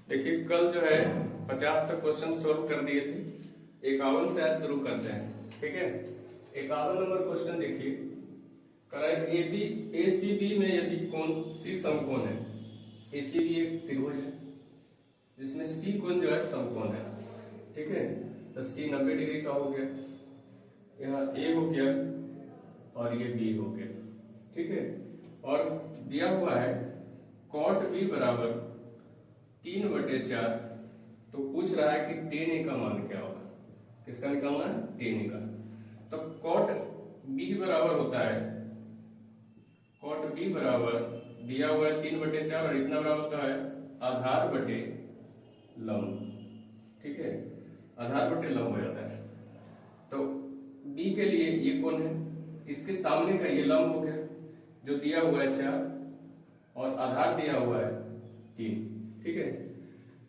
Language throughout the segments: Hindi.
देखिए कल जो है 50 तक क्वेश्चन सोल्व कर दिए थे, 51 से आज शुरू करते हैं। ठीक है, 51 नंबर क्वेश्चन देखिए, करा है एसीबी में यदि कोण सी समकोण है। एसीबी एक त्रिभुज है जिसमें सी कोण जो है समकोण है। ठीक है, तो सी 90 डिग्री का हो गया, यहाँ ए हो गया और ये बी हो गया। ठीक है, और दिया हुआ है कॉट बी बराबर 3/4। तो पूछ रहा है कि टेन ए का मान क्या होगा, किसका निकालना है, टेन ए का। तो कॉट बी बराबर होता है, कॉट बी बराबर दिया हुआ है 3/4 और इतना बराबर होता है आधार बटे लंब। ठीक है, आधार बटे लंब हो जाता है। तो बी के लिए ये कोण है, इसके सामने का ये लंब हो गया जो दिया हुआ है 4 और आधार दिया हुआ है 3। ठीक है,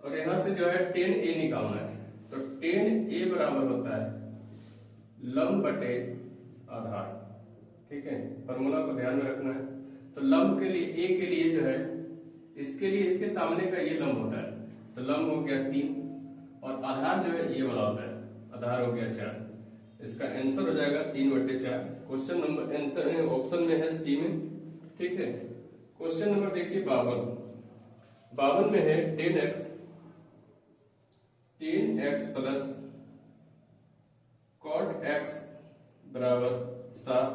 और यहां से जो है टेन ए निकालना है। तो टेन ए बराबर होता है लंब बटे आधार। ठीक है, फॉर्मूला को ध्यान में रखना है। तो लंब के लिए ए के लिए जो है, इसके लिए इसके सामने का ये लंब होता है, तो लंब हो गया 3 और आधार जो है ये वाला होता है, आधार हो गया 4। इसका आंसर हो जाएगा 3/4। क्वेश्चन नंबर आंसर ऑप्शन में है सी में। ठीक है, क्वेश्चन नंबर देखिए 52 में है 10x प्लस कॉट x बराबर 7।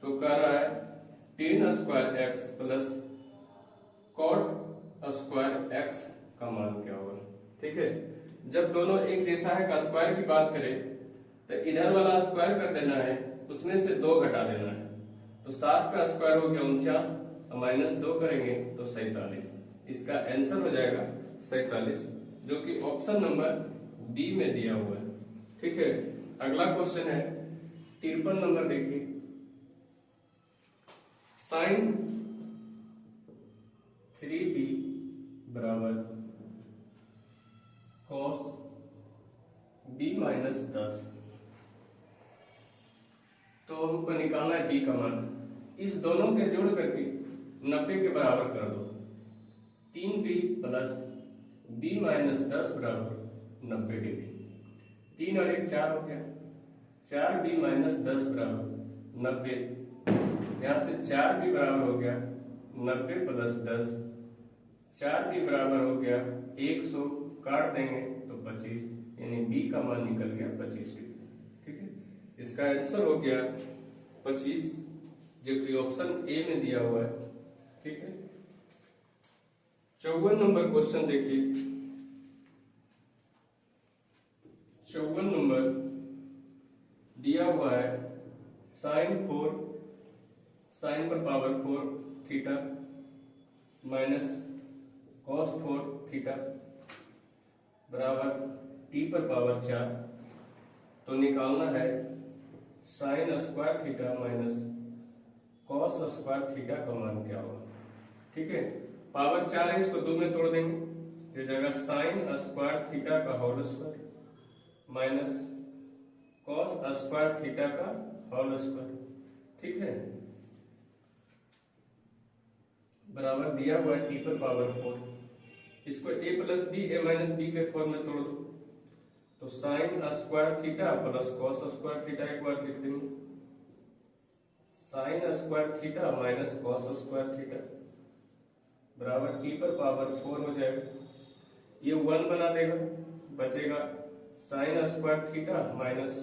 तो कह रहा है 10² x प्लस कॉट² x का मान क्या होगा। ठीक है, जब दोनों एक जैसा है का स्क्वायर की बात करें तो इधर वाला स्क्वायर कर देना है, उसमें से 2 घटा देना है। तो 7 का स्क्वायर हो गया 49 और -2 करेंगे तो 47। इसका आंसर हो जाएगा 47, जो कि ऑप्शन नंबर बी में दिया हुआ है। ठीक है, अगला क्वेश्चन है 53 नंबर देखिए, साइन 3b बराबर कॉस b - 10। तो हमको निकालना है b का मान। इस दोनों के जोड़ करके 90 के बराबर कर दो। 3b प्लस b - 10 बराबर 90 डिग्री। 3 और 1 4 हो गया, 4b - 10 बराबर 90। यहां से 4b बराबर हो गया 90 प्लस 10, 4b बराबर हो गया 100, काट देंगे तो 25, यानी b का मान निकल गया 25 डिग्री। ठीक है, इसका आंसर हो गया 25, जो कि ऑप्शन ए में दिया हुआ है। ठीक है, 54 नंबर क्वेश्चन देखिए, 54 नंबर दिया हुआ है साइन पर power 4 theta minus cos 4 theta बराबर टी पर पावर 4। तो निकालना है sign square theta minus cos square theta का मान क्या होगा। ठीक है, पावर 4 है, इसको 2 में तोड़ देंगे तो जगह साइन स्क्वायर थीटा का whole square minus cos square theta का होल स्क्वायर। ठीक है, बराबर दिया हुआ है टी पर पावर 4। इसको a plus B a - b के फॉर्म में तोड़ दो, तो sine square theta plus cos square theta एक बार लिख देंगे, sine square theta minus cos square theta बराबर टी पर पावर 4 हो जाएगा। ये 1 बना देगा, बचेगा sine square theta minus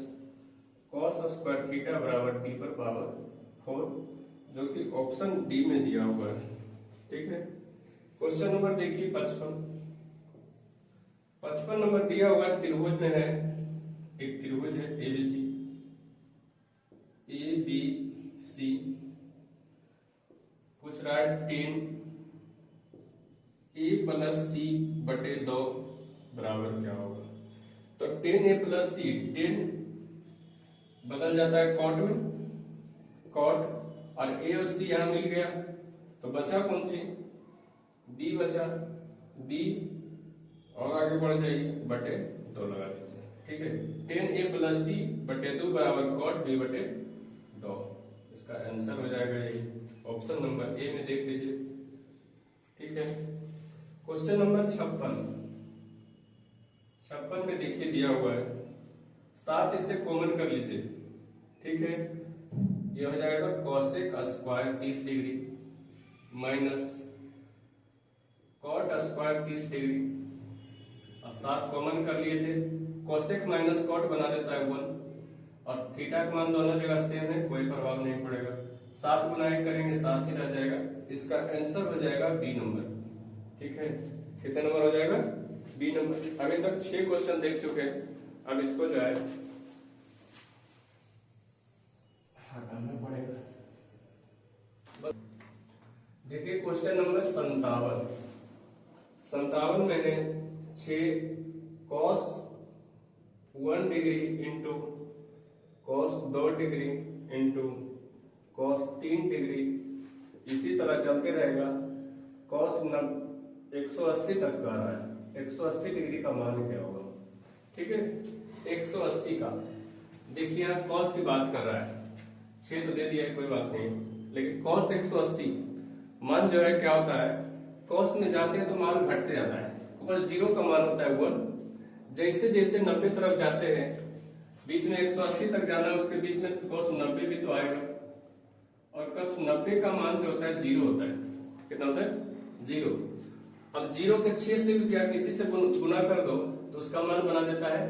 cos square theta बराबर टी पर पावर 4, जो कि ऑप्शन डी में दिया हुआ है। ठीक है, क्वेश्चन नंबर देखिए 55 नंबर दिया हुआ है, त्रिभुज में है, एक त्रिभुज है ABC पूछ रहा है 10a प्लस सी बटे 2 बराबर क्या होगा। तो 10a प्लस सी, 10 बदल जाता है कॉट में, कॉट और a और c यहां मिल गया तो बचा कौन सी, b बचा, b और आगे बढ़ जाइए बटे 2 लगा दीजिए। ठीक है, 10a प्लस सी बटे 2 बराबर कॉट b बटे 2। इसका आंसर हो जाएगा ये ऑप्शन नंबर ए में, देख लीजिए। ठीक है, क्वेश्चन नंबर 56 में देखिए दिया हुआ है 7, इससे कॉमन कर लीजिए। ठीक है, ये हो जाएगा cosec square 30 degree minus cot square 30 degree. अब 7 कॉमन कर लिए थे, कॉसेक माइनस कॉट बना देता है 1, और थीटा का मान दोनों जगह सेम है, कोई प्रभाव नहीं पड़ेगा। 7 गुना 1 करेंगे 7 ही रह जाएगा। इसका आंसर हो जाएगा बी नंबर। ठीक है, कितने नंबर हो जाएगा? B number. अभी तक 6 क्वेश्चन देख चुके हैं, अब इसको जो है हटाना पड़ेगा। देखिए क्वेश्चन नंबर 57 में है 6 cos 1 degree into cos 2 degree into cos 3 degree, इसी तरह चलते रहेगा। cos 180 तक का रहा है, 180 डिग्री का मान क्या होगा? ठीक है, 180 का। देखिए यहाँ cos की बात कर रहा है, 6 तो दे दिया है, कोई बात नहीं, लेकिन cos 180 मान जो है क्या होता है, cos में जाते हैं तो मान घटते जाता है, ऊपर 0 का मान होता है 1। जैसे जैसे 90 तरफ जाते हैं, बीच में 180 तक जाना है, उसके बीच में cos 90 भी तो आएगा, और cos 90 का मान जो होता है 0 होता है। कितना होता है? 0। अब 0 के 6 से भी क्या किसी से गुना कर दो तो उसका मान बना देता है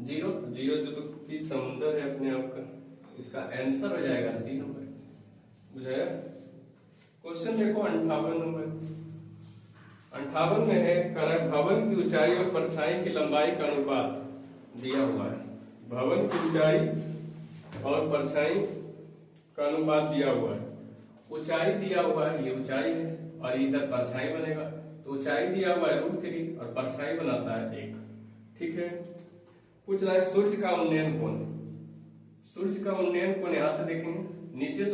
0। 0 जो तो की समुंदर है अपने आप का, इसका आंसर हो जाएगा सी नंबर। बुझाया? क्वेश्चन देखो 58 नंबर। 58 में है भवन की ऊंचाई और परछाई की लंबाई का अनुपात दिया हुआ है। भवन की ऊंचाई और परछाई का अनुपात दिया हुआ है। ऊंचाई दिया हुआ है, ये ऊंचाई है, और इधर परछाई बनेगा, तो ऊंचाई दिया हुआ है √3 और परछाई बनाता है 1। ठीक है, पूछ रहा है सूर्य का उन्नयन कोण। सूर्य का उन्नयन कोण यहां से देखेंगे, नीचे से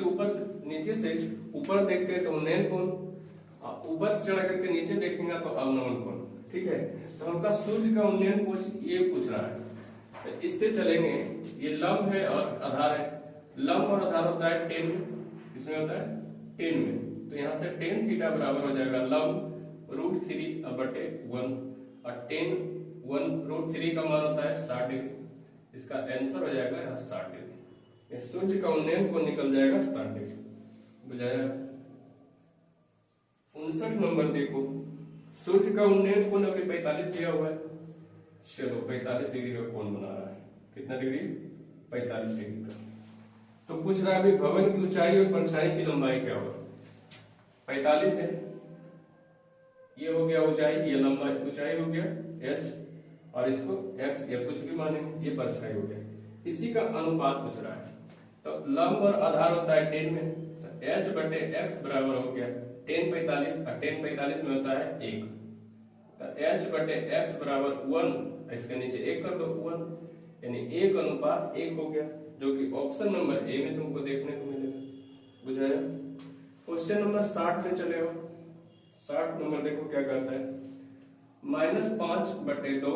ऊपर देखते हैं तो उन्नयन कोण, ऊपर चढ़ करके नीचे देखेंगे तो अवनमन कोण। ठीक है, तो हमका सूर्य का उन्नयन कोण ये पूछ रहा है, तो इससे चलेंगे। ये लंब है और आधार है, लंब और आधार होता है 10 में, इसमें होता है 10 में, तो यहाँ से tan थीटा बराबर हो जाएगा लंब √3/1, और tan 1√3 का मान होता है 60 डिग्री। इसका आंसर हो जाएगा यहाँ 60 डिग्री। सूर्य का उन्नयन को निकल जाएगा 60 डिग्री। बुझाया? 59 नंबर देखो, सूर्य का उन्नयन कोण अभी 45 दिया हुआ है। चलो 45 डिग्री का कोण बना रहा है। कितना डिग्री? 45 डिग्री का। तो पूछ रहा है अभी भवन की ऊंचाई और परछाई की लंबाई क्या होगा? 45 है, ये हो गया ऊंचाई, ये लंबाई, ऊंचाई हो गया h, और इसको x या कुछ भी मानेंगे, ये परछाई हो गया। इसी का अनुपात पूछ रहा है, तो लंब और आधार होता है 10 में, तो h/x बराबर हो गया tan 45, और tan 45 में होता है 1, तो h/x बराबर 1, इसके नीचे 1 कर दो 1, यानी 1:1 हो गया, जो कि ऑप्शन नंबर ए में तुमको देखने को मिलेगा। बुझाया? क्वेश्चन नंबर 60 में चले हो। 60 नंबर देखो क्या कहता है, -5/2,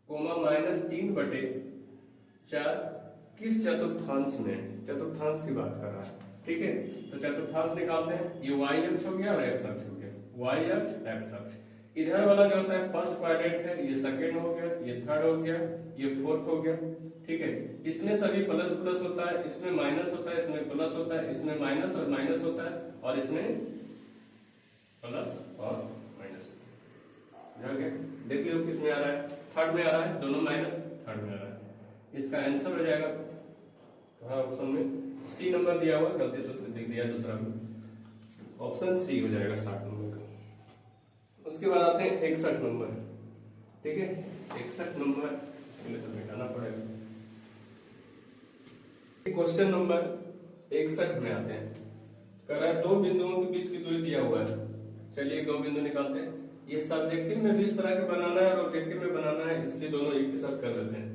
-3/4 किस चतुर्थांश में? चतुर्थांश की बात कर रहा है। ठीक है, तो चतुर्थांश निकालते हैं। ये y अक्ष हो गया और x अक्ष हो गया, y अक्ष x अक्ष। इधर वाला जो होता है फर्स्ट क्वाड्रेंट है, ये सेकंड हो गया, ये थर्ड हो गया, ये फोर्थ हो गया। ठीक है, इसमें सभी प्लस प्लस होता है, इसमें माइनस होता है, इसमें प्लस होता है, इसमें माइनस और माइनस होता है, और इसमें प्लस और माइनस होता है। देख लो किसमें आ रहा है, थर्ड में आ रहा है, दोनों माइनस थर्ड में आ रहा है। इसका आंसर हो जाएगा ऑप्शन में सी नंबर दिया हुआ, गलती से लिख दिया दूसरा में, ऑप्शन सी हो जाएगा 60 नंबर का। उसके बाद आते हैं 61 नंबर। ठीक है, 61 नंबर तो मिटाना पड़ेगा। क्वेश्चन नंबर 61 में आते हैं, कह रहा है 2 बिंदुओं के बीच की दूरी दिया हुआ है। चलिए 2 बिंदु निकालते हैं। ये सब्जेक्टिव में भी इस तरह के बनाना है और ऑब्जेक्टिव में बनाना है, इसलिए दोनों एक ही साथ कर देते हैं।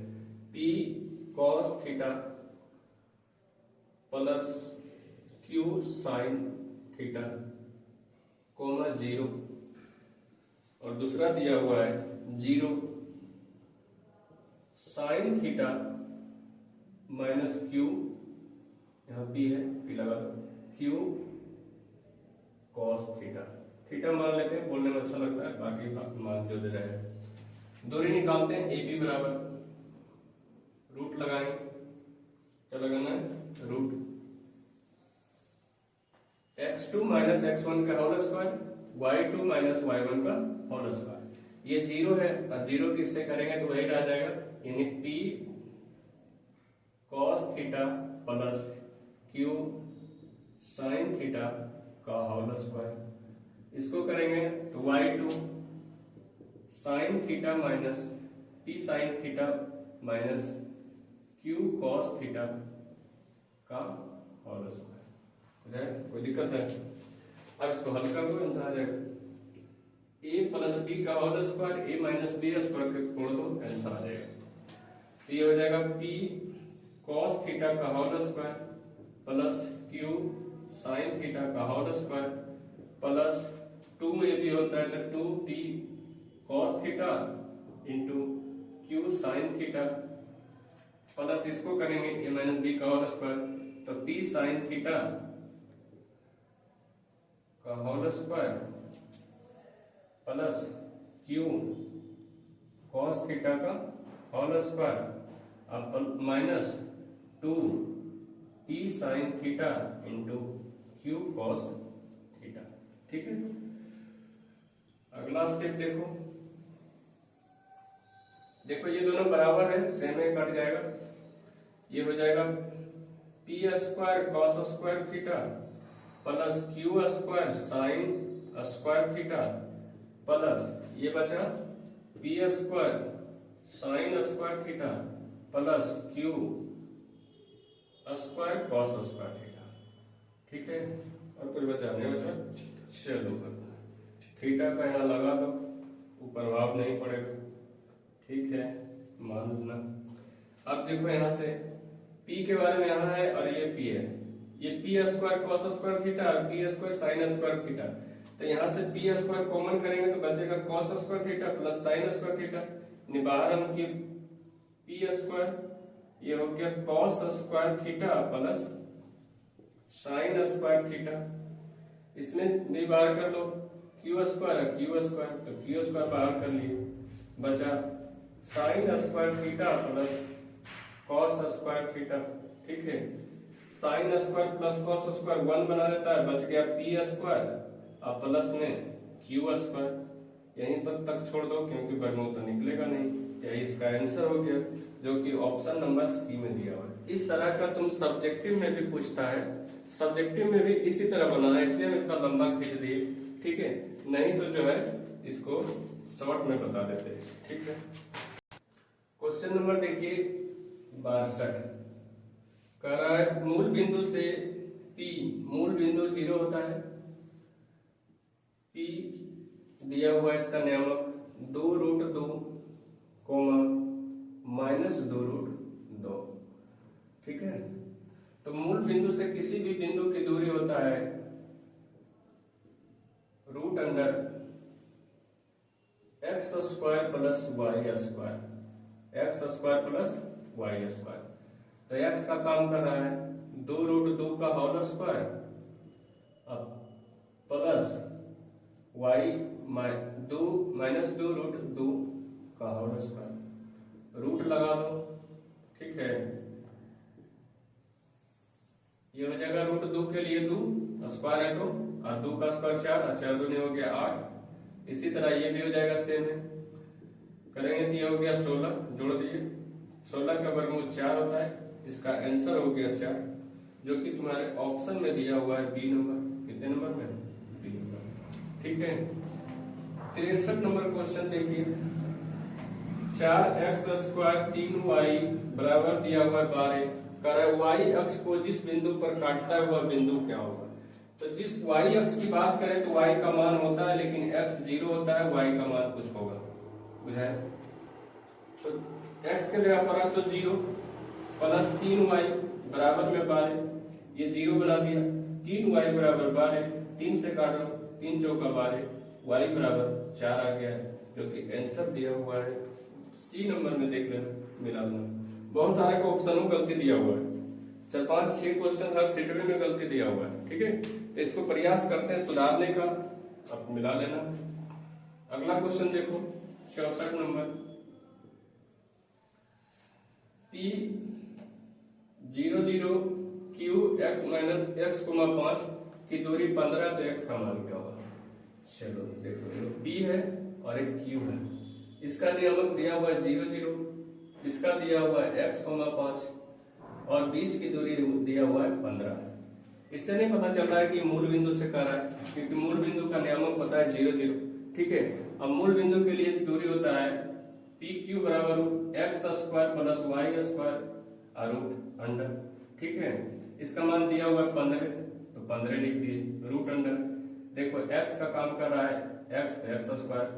P cos theta plus Q sin theta, 0, और दूसरा दिया हुआ है 0 sin थीटा माइनस Q, यहाँ P है, P लगा दो, Q cos थीटा। थीटा मान लेते हैं, बोलने में अच्छा लगता है, बाकी मान जो दे रहे हैं। दूरी निकालते हैं, ए बी बराबर रूट लगाएंगे, क्या लगाना है, रूट x2 माइनस x1 का whole square, y2 minus y1 का होल स्क्वायर। ये जीरो है और जीरो किससे करेंगे तो वही रह जाएगा, यानी p cos theta plus q sin theta का होल स्क्वायर। इसको करेंगे तो y2 sin theta minus p sin theta minus q cos theta का होल स्क्वायर। कोई दिक्कत है? अब इसको हल कर दो, आंसर आ जाएगा a प्लस बी का whole square, a minus B square के तोड़ दो, आंसर आ जाएगा। तो ये हो जाएगा p cos थीटा का whole square plus q sin theta का होल स्क्वायर प्लस 2 में भी होता है तो 2p cos theta into q sin theta plus इसको करेंगे a माइनस बी का होल स्क्वायर तो p sin थीटा का whole square plus q cos theta का होल स्क्वायर अब minus 2p sin theta into q cos theta. ठीक है, अगला स्टेप देखो, देखो ये दोनों बराबर है, सेम है, कट जाएगा। ये हो जाएगा p square cos square theta plus q square sin square theta plus ये बचा p square sin square theta plus q square cos square theta. ठीक है, और कुछ बचा नहीं बचा, चलो थीटा का यहाँ लगा दो, प्रभाव नहीं पड़ेगा। ठीक है, मान लेना। अब देखो यहाँ से p के बारे में यहाँ है और ये p है, ये p square cos square theta और p square sin square theta. तो यहाँ से p स्क्वायर कॉमन करेंगे तो बचेगा cos square theta plus sin square theta, बाहर हम की p स्क्वायर, ये हो गया cos square theta plus sin square theta. इसमें भी बाहर कर लो, q स्क्वायर तो q स्क्वायर बाहर कर लिए, बचा sin square theta plus cos square theta. ठीक है, sin square plus cos square 1 बना देता है, बच गया p स्क्वायर और प्लस में q स्क्वायर। यहीं पर तक छोड़ दो क्योंकि वर्गमूल तो निकलेगा नहीं, यही इसका आंसर हो गया जो कि ऑप्शन नंबर सी में दिया हुआ है। इस तरह का तुम सब्जेक्टिव में भी पूछता है, सब्जेक्टिव में भी इसी तरह बनाना, इसलिए हम इतना लंबा खींच दिए। ठीक है, नहीं तो जो है इसको शॉर्ट में बता देते हैं। ठीक है, क्वेश्चन नंबर देखिए 62, कह रहा है मूल बिंदु से P, मूल बिंदु 0 होता है, P दिया हुआ है इसका नियामक 2√2 माइनस 2√2। ठीक है, तो मूल बिंदु से किसी भी बिंदु की दूरी होता है root under X square plus Y square, X square plus Y square. तो एक्स का काम कर रहा है 2√2 का whole square plus Y 2 minus 2√2 का होल स्क्वायर, रूट लगा दो। ठीक है, ये हो जाएगा √2 के लिए 2 स्क्वायर है तो, और 2 का स्क्वायर 4 और 4 दूनी हो गया 8। इसी तरह ये भी हो जाएगा, सेम है, करेंगे तो ये हो गया 16, जोड़ दिए, 16 का वर्गमूल 4 होता है, इसका आंसर हो गया 4, जो कि तुम्हारे ऑप्शन में दिया हुआ है बी नंबर। कितने नंबर में? B number. ठीक है, 63 नंबर क्वेश्चन देखिए, 4x स्क्वायर 3y बराबर दिया हुआ है 12, कह रहा है y अक्ष को जिस बिंदु पर काटता है वह बिंदु क्या होगा। तो जिस y अक्ष की बात करें तो y का मान होता है, लेकिन x 0 होता है, y का मान कुछ होगा, बुझाए। तो x के जगह पर तो 0 प्लस 3y बराबर में 12, ये 0 बना दिया, 3y बराबर 12, 3 से काटो, 3 चौका 12, y बराबर 4 आ गया है, जो कि आंसर दिया हुआ है सी नंबर में। देख लेना, मिला लेना, बहुत सारे को ऑप्शन में गलती दिया हुआ है, 4, 5, 6 क्वेश्चन हर शेड्यूल में गलती दिया हुआ है। ठीक है, तो इसको प्रयास करते हैं सुधारने का, आप मिला लेना। अगला क्वेश्चन देखो 64 number, P00 Q x minus x 5 की दूरी 15, तो x का मान क्या होगा? चलो देखो, P है और एक Q है, इसका नियमक दिया हुआ है 00, इसका दिया हुआ है x 5 और बीच की दूरी दिया हुआ है 15। इससे नहीं पता चल रहा है कि मूल बिंदु से कर रहा है, क्योंकि मूल बिंदु का नियमक होता है 00, ठीक है। अब मूल बिंदु के लिए दूरी होता है PQ बराबर x² plus y² root under, ठीक है। इसका मान दिया हुआ है 15, तो 15 लिख दिए रूट अंडर। देखो x का काम कर रहा है x, तो x²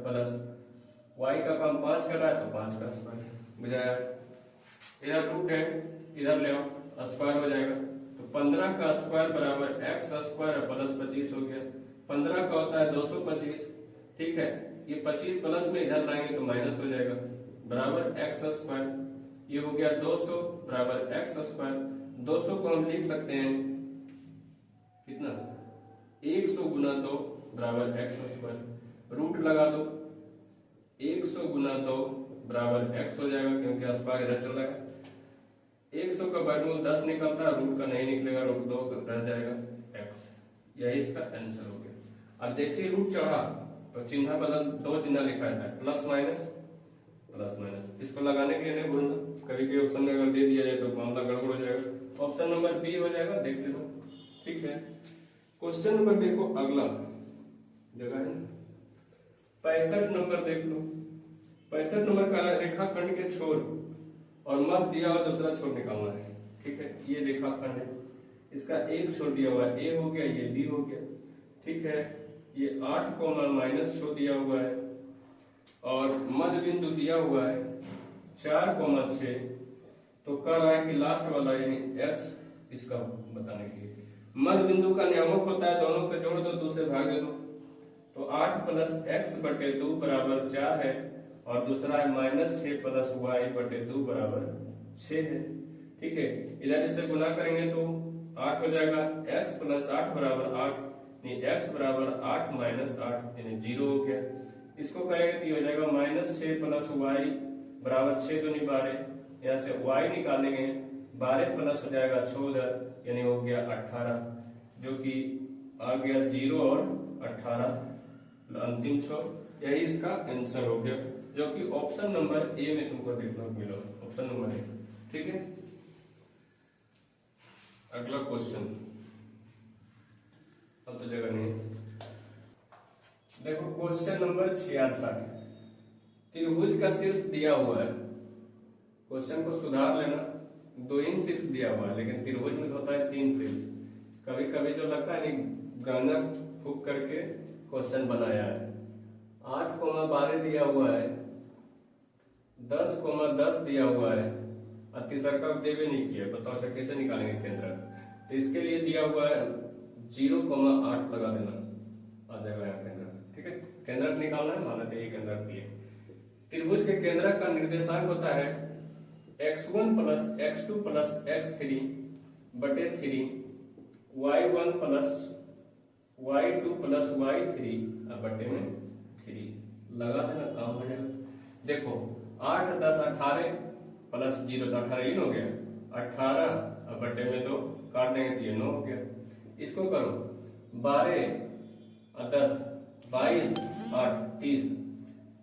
प्लस y का काम 5 कर रहा है, तो 5 का स्क्वायर, बुझाया। इधर रूट है, इधर ले आओ, स्क्वायर हो जाएगा, तो 15 का स्क्वायर बराबर x² प्लस 25 हो गया। 15 का होता है 225, ठीक है। ये 25 प्लस में इधर लाएंगे तो माइनस हो जाएगा, बराबर x²। ये हो गया 200 बराबर x²। 200 को हम लिख सकते हैं कितना? 100 गुना 2 बराबर x²। रूट लगा दो, 100 गुना 2 बराबर x हो जाएगा, क्योंकि स्क्वायर इधर चल रहा है। 100 का वर्गमूल 10 निकलता है, रूट का नहीं निकलेगा, रूट 2 रह जाएगा x। यही इसका आंसर हो गया। अब जैसे रूट चढ़ा तो चिन्ह बदल, 2 चिन्ह लिखा जाता है, प्लस माइनस प्लस माइनस। इसको लगाने के लिए नहीं भूलना, कभी कभी ऑप्शन में अगर दे दिया जाए तो मामला गड़बड़ हो जाएगा। ऑप्शन नंबर बी हो जाएगा, देख लेना, ठीक है। क्वेश्चन नंबर देखो, अगला जगह है 65 नंबर देख लो। 65 नंबर का रेखाखंड के छोर और मध्य दिया हुआ दूसरा छोर निकालना है, ठीक है। ये रेखाखंड है, इसका एक छोर दिया हुआ है, ए हो गया, ये बी हो गया, ठीक है। ये 8 छोर दिया हुआ है और मध्य बिंदु दिया हुआ है 4,6। तो कह रहा है कि लास्ट वाला यानी x, इसका बताने के लिए मध्य बिंदु का नियमक होता है दोनों को जोड़ दो, 2 से भाग दे दो, तो 8 प्लस x/2 बराबर 4 है, और दूसरा है -6 प्लस y/2 बराबर 6 है, ठीक है। इधर इससे गुना करेंगे तो 8 हो जाएगा, x प्लस 8 बराबर 8, यानी x बराबर 8 माइनस 8 यानी 0 हो गया। इसको करेंगे तो हो जाएगा -6 प्लस y बराबर 6 दूनी 12, यहाँ से y निकालेंगे, 12 प्लस हो जाएगा 14 यानी हो गया 18, जो कि आ गया 0 और 18 अंतिम छोर। यही इसका आंसर हो गया, जो कि ऑप्शन नंबर ए में तुमको देखने को मिला, ऑप्शन नंबर ए, ठीक है। अगला क्वेश्चन, अब तो जगह नहीं, देखो क्वेश्चन नंबर 66। त्रिभुज का शीर्ष दिया हुआ है, क्वेश्चन को सुधार लेना, 2 ही शीर्ष दिया हुआ है, लेकिन त्रिभुज में होता है 3 शीर्ष। कभी कभी जो लगता है गाना फूक करके क्वेश्चन बनाया है। 8,12 दिया हुआ है, 10,10 दिया हुआ है, और तीसरा देवे नहीं किया, बताओ सर कैसे निकालेंगे केंद्र? तो इसके लिए दिया हुआ है 0,8 लगा देना, आ जाएगा यहाँ केंद्र, ठीक है। केंद्रक निकालना है, माना चाहिए केंद्रक दिए। त्रिभुज के केंद्रक का निर्देशांक होता है x1 plus x2 plus x3 बटे 3, y1 plus y2 plus y3 बटे में 3 लगा देना, काम हो जाएगा। देखो 8, 10, 18 प्लस 0 तो 18 ही हो गया, 18 बटे में तो काट देंगे तो ये 9 हो गया। इसको करो 12 और 10, 22, 8, 30,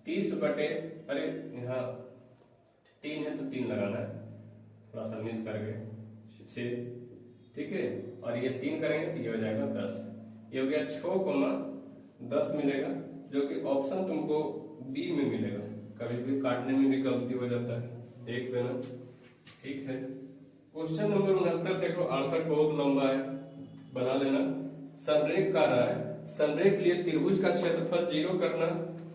30 बटे, अरे यहाँ 3 है तो 3 लगाना है, थोड़ा सा मिस कर गए, 6, ठीक है। और ये 3 करेंगे तो ये हो जाएगा 10, ये हो गया 6,10 मिलेगा, जो कि ऑप्शन तुमको बी में मिलेगा। कभी भी काटने में भी गलती हो जाता है, देख लेना, ठीक है। क्वेश्चन नंबर 69 देखो, 68 बहुत लंबा है, बना लेना। संरेख का रहा है, संरेख के लिए त्रिभुज का क्षेत्रफल 0 करना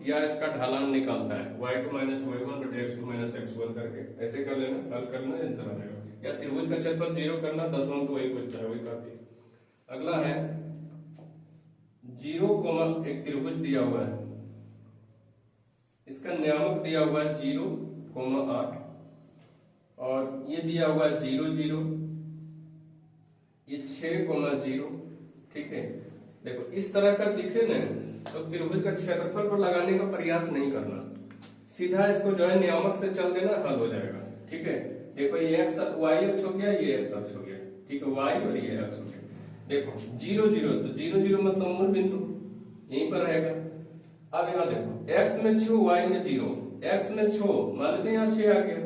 या इसका ढालान निकालता है, y2 माइनस y1 बटे x2 माइनस x1 करके ऐसे कर लेना, हल करना, आंसर आ जाएगा। या त्रिभुज का क्षेत्रफल 0 करना, 10 नंबर तो वही पूछता है, वही काफी। अगला है 0, एक त्रिभुज दिया हुआ है, इसका नियामक दिया हुआ है 0,8 और ये दिया हुआ है 0, 0, ये 6,0, ठीक है। देखो इस तरह का दिखे ना तो त्रिभुज का क्षेत्रफल पर लगाने का प्रयास नहीं करना, सीधा इसको जो है नियामक से चल देना, हल हो जाएगा। ठीक है, देखो ये एक्स वाई अक्ष हो गया, ये एक्स अक्ष हो गया, ठीक है, वाई और ये अक्ष हो गया। देखो 0 0, तो 0 0 मतलब मूल बिंदु यहीं पर रहेगा। अब यहाँ देखो x में 6 y में 0, x में 6 मान लेते हैं यहाँ 6 आ गया,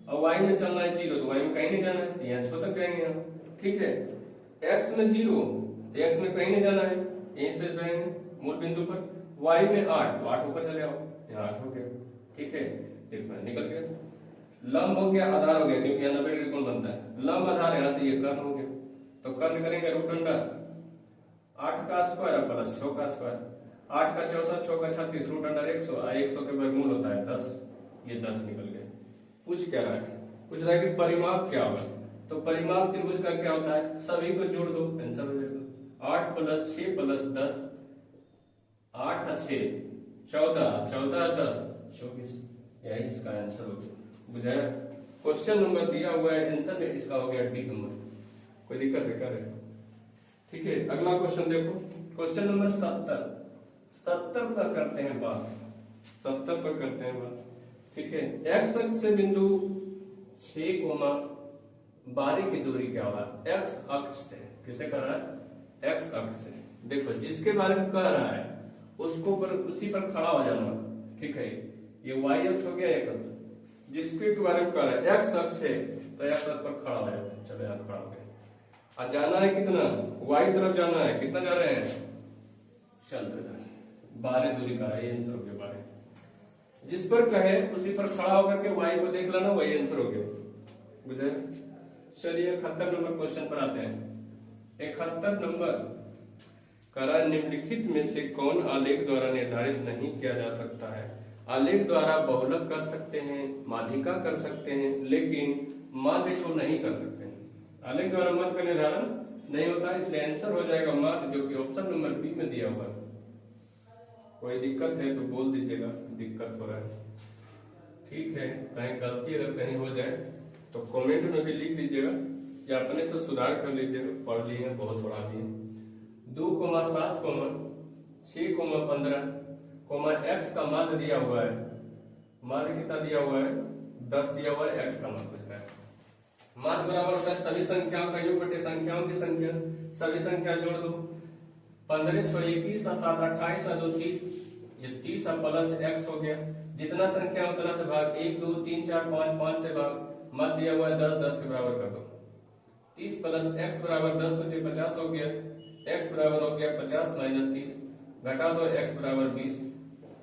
और y में चलना है 0, तो y में कहीं नहीं जाना है, तो यहाँ 6 तक जाएंगे हम। ठीक है, x में 0, तो x में कहीं नहीं जाना है, यहीं से जाएंगे मूल बिंदु पर। y में 8, तो 8 ऊपर चले आओ, यहाँ 8 हो गया। ठीक है, देखो निकल गया, लंब हो गया, आधार हो गया, क्योंकि यहाँ 90 डिग्री कोण बनता है, लंब आधार यहाँ से ये कर्ण हो गया, तो कर्ण करेंगे रूट अंडर 8 का स्क्वायर प्लस 6 का स्क्वायर, 8 का 64, 6 का 36, रूट अंडर 100, 100 के वर्गमूल होता है 10, ये 10 निकल गया। पूछ क्या रहा है, पूछ रहा है कि परिमाप क्या होगा, तो परिमाप त्रिभुज का क्या होता है, सभी को जोड़ दो, आंसर हो जाएगा 8 प्लस 6 प्लस 10, 8 और 6 14, 14 10 24, यही इसका आंसर हो गया। बुझाया, क्वेश्चन नंबर दिया हुआ है, आंसर में इसका हो गया डी नंबर। कोई दिक्कत है क्या? ठीक है, अगला क्वेश्चन देखो, क्वेश्चन नंबर 70 पर करते हैं बात, 70 पर करते हैं बात। ठीक है, एक्स अक्ष से बिंदु 6,12 की दूरी क्या होगा, एक्स अक्ष से, किसे कह रहा है, एक्स अक्ष से। देखो जिसके बारे में कह रहा है उसको पर उसी पर खड़ा हो जाना। ठीक है, ये वाई अक्ष हो गया एक अक्ष, जिसके बारे में कह रहा है एक्स अक्ष से, तो एक्स अक्ष पर खड़ा हो जाता है। चलो यहाँ खड़ा हो गया, और जाना है कितना, वाई तरफ जाना है, कितना जा रहे हैं, चल रहे 12 दूरी का है, ये आंसर हो गया 12। जिस पर कहे उसी पर खड़ा होकर के वाई को देख लेना, वही आंसर हो गया। बुझे? चलिए 71 नंबर क्वेश्चन पर आते हैं। 71 नंबर करा, निम्नलिखित में से कौन आलेख द्वारा निर्धारित नहीं किया जा सकता है। आलेख द्वारा बहुलक कर सकते हैं, माध्यिका कर सकते हैं, लेकिन माध्य को नहीं कर सकते हैं। आलेख द्वारा मध्य का निर्धारण नहीं होता, इसलिए आंसर हो जाएगा माध्य, जो कि ऑप्शन नंबर बी में दिया हुआ है। कोई दिक्कत है तो बोल दीजिएगा, दिक्कत हो रहा है। ठीक है, कहीं गलती अगर कहीं हो जाए तो कमेंट में भी लिख दीजिएगा, या अपने से सुधार कर लीजिएगा। पढ़ लिए, बहुत पढ़ा दिए। 2,7, 6,15, एक्स का माध्य दिया हुआ है, माध्य कितना दिया हुआ है, 10 दिया हुआ है, एक्स का माध्य पूछ रहा है। माध्य बराबर होता है सभी संख्याओं का योग बटे संख्याओं की संख्या, सभी संख्या जोड़ दो, 15 6 21 और 7 28 और 2 30, ये 30 और प्लस एक्स हो गया। जितना संख्या उतना से भाग, 1 2 3 4 5, 5 से भाग, मत दिया हुआ है 10, 10 के बराबर कर दो। 30 प्लस एक्स बराबर 10 बचे 50 हो गया, एक्स बराबर हो गया 50 माइनस 30, घटा दो, एक्स बराबर 20।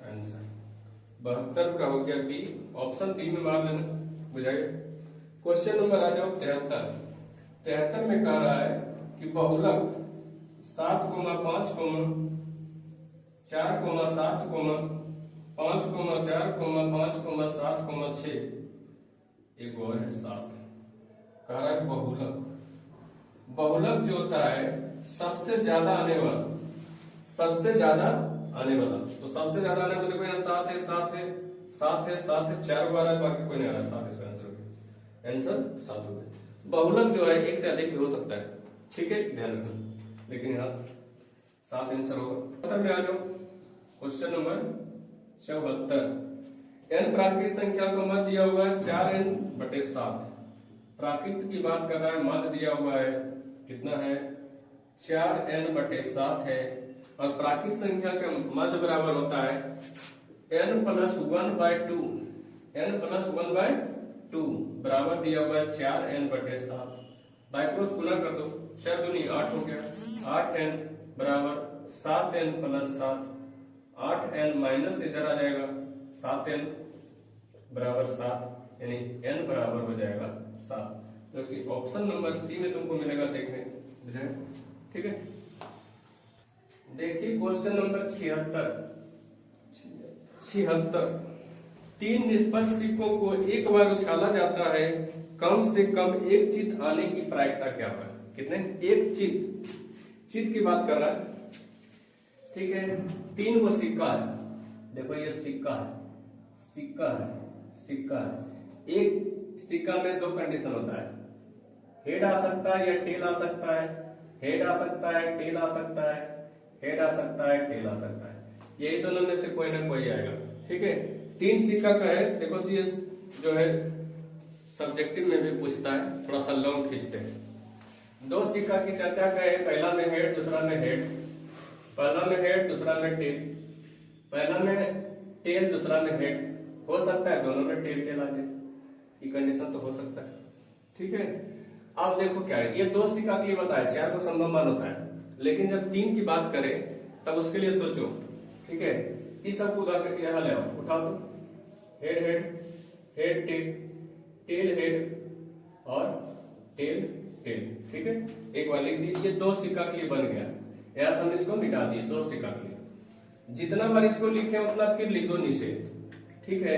आंसर 72 का हो गया बी, ऑप्शन बी में मार लेना। बुझाइए, क्वेश्चन नंबर आ जाओ 73। 73 में कह रहा है कि बहुलक 7, 5, 4, 7, 5, 4, 5, 7, 6, एक और है 7। कह रहा है बहुलक, बहुलक जो होता है सबसे ज्यादा आने वाला, सबसे ज्यादा आने वाला, तो सबसे ज्यादा आने वाला देखो यहाँ 7 है, 7 है, 7 है, 7 है, 4 बार है, बाकी कोई नहीं आ रहा, 7 इसका आंसर हो गया। आंसर 7 हो गया। बहुलक जो है एक से अधिक भी हो सकता है, ठीक है, ध्यान रखना, लेकिन यहाँ 7 आंसर होगा। में आ जाओ, क्वेश्चन नंबर 74। n प्राकृत संख्या का मध्य दिया हुआ है 4n/7। प्राकृत की बात कर रहा है, मध्य दिया हुआ है कितना है, 4n/7 है, और प्राकृत संख्या का मध्य बराबर होता है n + 1/2, n + 1/2 बराबर दिया हुआ है 4n/7। बाई क्रॉस गुना कर दो, 4 दूनी 8 हो गया, 8n बराबर 7n + 7, 8n माइनस इधर आ जाएगा, 7n बराबर 7, यानी n बराबर हो जाएगा 7, जो कि ऑप्शन नंबर सी में तुमको मिलेगा देखने। बुझे? ठीक है, देखिए क्वेश्चन नंबर 76। 3 निष्पक्ष सिक्कों को एक बार उछाला जाता है, कम से कम एक चित आने की प्रायिकता क्या है? कितने? एक चित की बात कर रहा है। ठीक है, 3 को सिक्का है, देखो ये सिक्का है, सिक्का है, सिक्का है। एक सिक्का में 2 कंडीशन होता है, हेड आ सकता है या टेल आ सकता है, हेड आ सकता है, टेल आ सकता है, हेड आ सकता है, टेल आ सकता है। यही दोनों में से कोई ना कोई आएगा। ठीक है, 3 सिक्का का है, देखो ये जो है सब्जेक्टिव में भी पूछता है, थोड़ा सा लॉन्ग खींचते हैं। 2 सिक्का की चर्चा करें, पहला में हेड दूसरा में हेड, पहला में हेड दूसरा में टेल, पहला में टेल दूसरा में हेड, हो सकता है दोनों में टेल टेल आ जाए, ये कंडीशन तो हो सकता है। ठीक है, अब देखो क्या है, ये 2 सिक्का के लिए बताया 4 को संभव मान होता है, लेकिन जब 3 की बात करें तब उसके लिए सोचो। ठीक है, इस सबको उधर यहाँ ले आओ, उठाओ तो head head head tail, tail head और टेल टेल। ठीक है, एक बार लिख दी, ये 2 सिक्का के लिए बन गया, यहाँ हम इसको मिटा दिए 2 सिक्का के लिए। जितना बार इसको लिखे उतना फिर लिख दो नीचे। ठीक है,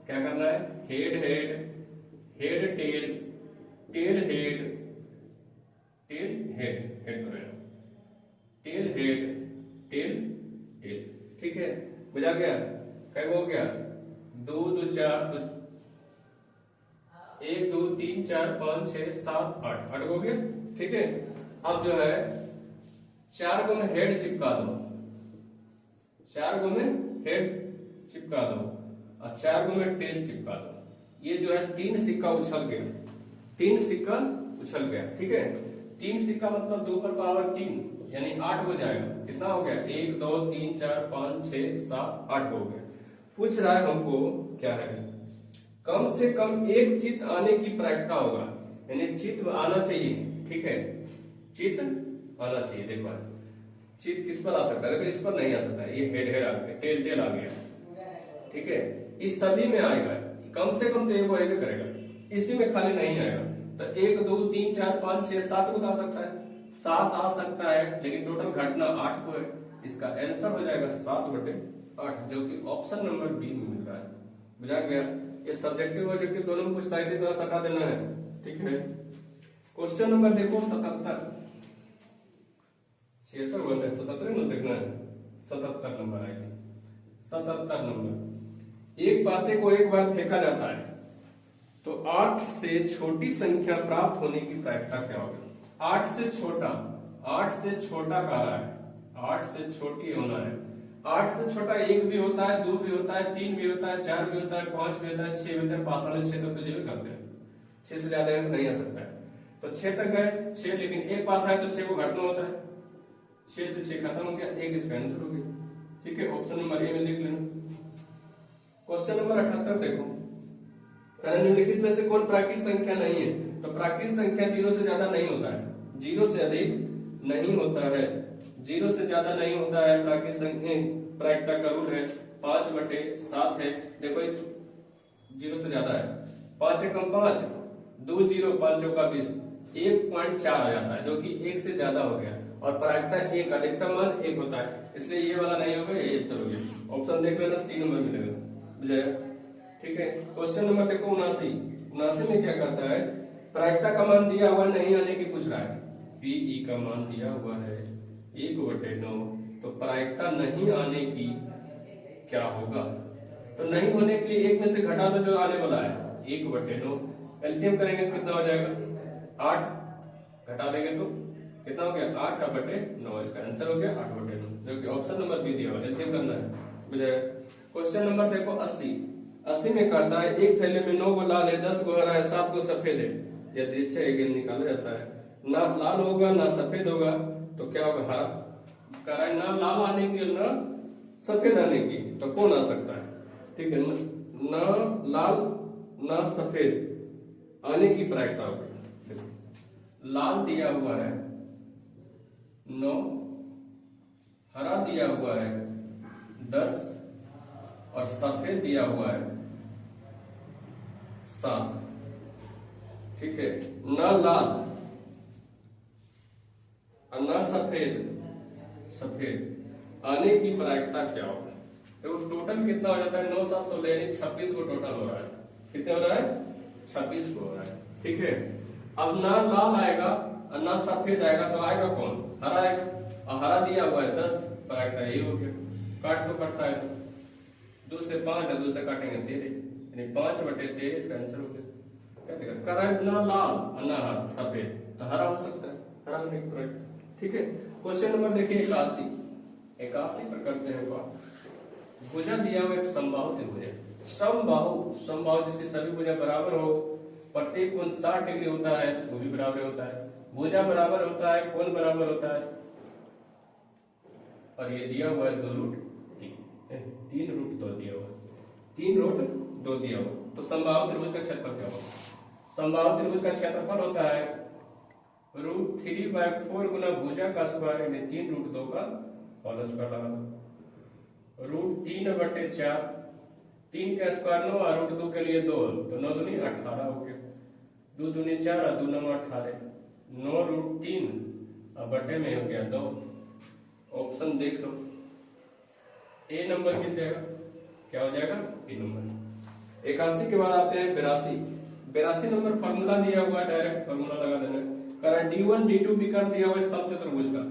क्या करना है, head head head tail tail head tail head, head करेगा टेल हेड टेल टेल। ठीक है, बुझा गया, क्या हो गया, 2 2 4 1 2 3 4 5 6 7 8 8 हो गया। ठीक है, अब जो है 4 को में हेड चिपका दो, 4 को में हेड चिपका दो और 4 को में टेल चिपका दो। ये जो है 3 सिक्का उछल गया, 3 सिक्का उछल गया। ठीक है, 3 सिक्का मतलब 2 पर पावर 3 यानी 8 हो जाएगा। कितना हो गया, 1 2 3 4 5 6 7 8 हो गया। पूछ रहा है हमको क्या है, कम से कम एक चित्त आने की प्रायिकता होगा, यानी चित्त आना चाहिए। ठीक है, चित्त आना चाहिए। देखो चित्त किस पर आ सकता है, लेकिन इस पर नहीं आ सकता है, ये हेड हेड आ गया, टेल टेल आ गया। ठीक है, इस सभी में आएगा, कम से कम तो वो एक करेगा, इसी में खाली नहीं आएगा। तो 1 2 3 4 5 6 7 को आ सकता है, 7 आ सकता है, लेकिन टोटल घटना 8 को है। इसका आंसर हो जाएगा 7/8, जो कि ऑप्शन नंबर बी में मिल रहा है। बुझा गया, ये सब्जेक्टिव ऑब्जेक्टिव दोनों में पूछता है, इसी तरह सटा देना है। ठीक है, क्वेश्चन नंबर देखो 77, 76 बोल रहे 77 में देखना है, 77 नंबर आएगा। 77 नंबर, एक पासे को एक बार फेंका जाता है तो 8 से छोटी संख्या प्राप्त होने की प्रायिकता क्या होगी। 8 से छोटा, 8 से छोटा कह रहा है, 8 से छोटी होना है। 8 से छोटा 1 भी होता है, 2 भी होता है, 3 भी होता है, 4 भी होता है, 5 भी होता है, 6 भी होता है। पास वाले 6 तक तो भी करते हैं, 6 से ज्यादा नहीं आ सकता है। तो 6 तक गए 6, लेकिन एक पास आए तो 6 को घटना होता है, 6 से 6 खत्म हो गया, एक इसका आंसर हो गया। ठीक है, ऑप्शन नंबर ए में लिख लेना। क्वेश्चन नंबर 78 देखो, निम्नलिखित में से कौन प्राकृतिक संख्या नहीं है। तो प्राकृतिक संख्या 0 से ज्यादा नहीं होता है, 0 से अधिक नहीं होता है, 0 से ज्यादा नहीं होता है। प्राकृतिक संख्या प्रायिकता का रूल है 5/7 है। देखो 0 से ज्यादा है, 5 एकम 5, 2 0 5 चौका 20, 1.4 आ जाता है, जो कि 1 से ज्यादा हो गया। और प्रायिकता 1, अधिकतम मान 1 होता है, इसलिए ये वाला नहीं होगा, ये चलोगे। ऑप्शन देख लेना, सी नंबर मिलेगा। बुझाया। ठीक है, क्वेश्चन नंबर देखो 79 में क्या करता है, प्रायिकता का मान दिया हुआ नहीं आने की पूछ रहा है। पीई का मान दिया हुआ है 1/9, तो प्रायिकता नहीं आने की क्या होगा। तो नहीं होने के लिए 1 में से घटा दो जो आने वाला है, 1/9। एलसीएम करेंगे कितना हो जाएगा, 8 घटा देंगे तो कितना हो गया, 8/9। इसका आंसर हो गया 8/9, जो कि ऑप्शन नंबर बी दिया हुआ, एलसीएम करना है। बुझाया। क्वेश्चन नंबर देखो 80 में कहता है एक थैले में 9 गो लाल है, 10 गो हरा है, 7 गो सफेद है। यदि 6 गेंद निकाला जाता है, ना लाल होगा ना सफेद होगा, तो क्या होगा, हरा। कह रहा है ना लाल आने की ना सफेद आने की, तो कौन आ सकता है। ठीक है, ना लाल ना सफेद आने की प्रायिकता होगी। लाल दिया हुआ है 9, हरा दिया हुआ है 10 और सफेद दिया हुआ है 7। ठीक है, ना लाल और ना सफेद आने की प्रायिकता क्या होगा। तो टोटल कितना हो जाता है, 9 7 16 यानी 26 को टोटल हो रहा है। कितने हो रहा है, 26 को हो रहा है। ठीक है, अब ना लाल आएगा और ना सफेद आएगा, तो आएगा कौन, हरा आएगा। और हरा दिया हुआ है 10, प्रायिकता ये हो गया। काट तो कटता है, तो 2 से 5 है, 2 से काटेंगे 13, यानी 5/13 इसका आंसर हो गया। ना लाल और ना सफेद, तो हरा हो सकता है, हरा होने की प्रायिकता। ठीक है, क्वेश्चन नंबर देखिए 81 81 पर करते हैं बात। भुजा दिया हुआ एक समबाहु त्रिभुज है, समबाहु जिसकी सभी भुजा बराबर हो, प्रत्येक कोण 60 डिग्री होता है, वो भी बराबर होता है, भुजा बराबर होता है, कोण बराबर होता है, और ये दिया हुआ है 2√3 √2 दिया हुआ है, 3√2 दिया हुआ। तो समबाहु त्रिभुज का क्षेत्रफल क्या होगा? समबाहु त्रिभुज का क्षेत्रफल होता है √3/4 गुना भुजा का स्क्वायर यानी 3√2 का होल स्क्वायर लगा दो। √3/4, 3 का स्क्वायर 9 और √2 के लिए 2, तो 9 दूनी 18 हो गया, 2 दूनी 4 और 2 9 18, 9√3 और बटे में हो गया 2। ऑप्शन देख लो, ए नंबर कितना जाएगा, क्या हो जाएगा, ए नंबर। 81 के बाद आते हैं 82 नंबर फॉर्मूला दिया हुआ है, डायरेक्ट फॉर्मूला लगा देना है। कारण D1 D2 विकर्ण दिया हुआ है समचतुर्भुज का।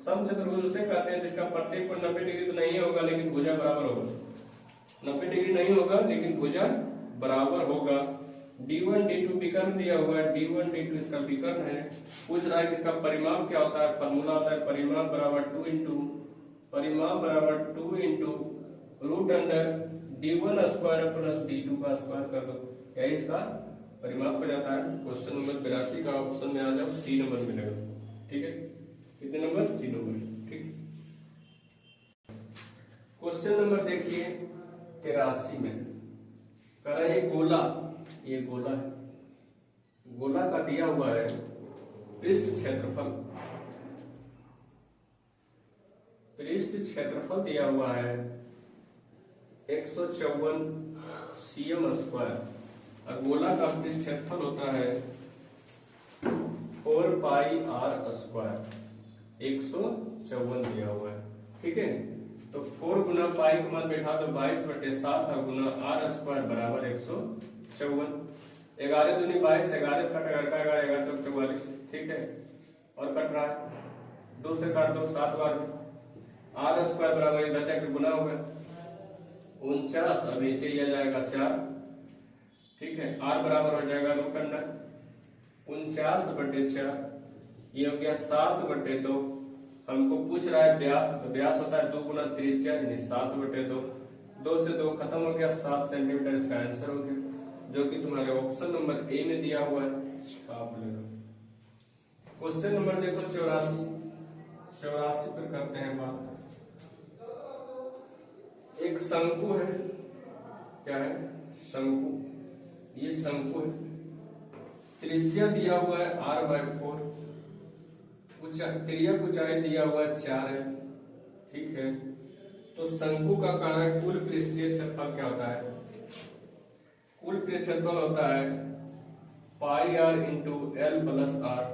समचतुर्भुज उसे कहते हैं जिसका प्रत्येक कोण 90 डिग्री तो नहीं होगा लेकिन भुजा बराबर होगा, 90 डिग्री नहीं होगा लेकिन भुजा बराबर होगा। D1 D2 विकर्ण दिया हुआ है, D1 D2 इसका विकर्ण है। पूछ रहा है कि इसका परिमाप क्या होता है, फॉर्मूला होता है परिमाप बराबर 2 into root under D1 square plus D2 का स्क्वायर कर दो, यही इसका परिमाप हो जाता है। क्वेश्चन नंबर 82 का ऑप्शन में आ जाओ, सी नंबर मिलेगा। ठीक है, कितने नंबर, सी नंबर। ठीक, क्वेश्चन नंबर देखिए 83 में कह रहा है ये गोला है, गोला का दिया हुआ है पृष्ठ क्षेत्रफल दिया हुआ है 154 cm स्क्वायर, और गोला का पृष्ठ क्षेत्रफल होता है 4 पाई r स्क्वायर, 154 दिया हुआ है। ठीक है, तो 4 गुना पाई को मान बैठा दो 22/7 और गुना r स्क्वायर बराबर 154, 11 दूनी 22, 11 कट 11 चौक 44। ठीक है, और कट रहा है 2 से काट दो 7 बार में, r स्क्वायर बराबर इधर जाकर गुना होगा 49 और नीचे ये जाएगा 4। ठीक है, r बराबर हो जाएगा 2 कंडा 49/4, ये हो गया 7/2। हमको पूछ रहा है व्यास, तो व्यास होता है 2 गुना त्रिज्या यानी 7/2, 2 से 2 खत्म हो गया, 7 सेंटीमीटर इसका आंसर हो गया, जो कि तुम्हारे ऑप्शन नंबर ए में दिया हुआ है। आप ले लो। क्वेश्चन नंबर देखो 84 पर करते हैं बात। एक शंकु है, क्या है, शंकु, ये शंकु है, त्रिज्या दिया हुआ है r/4, तिर्यक ऊंचाई दिया हुआ है 4 है। ठीक है, तो शंकु का कारण कुल पृष्ठीय क्षेत्रफल क्या होता है, कुल पृष्ठ क्षेत्रफल होता है पाई r into l plus r।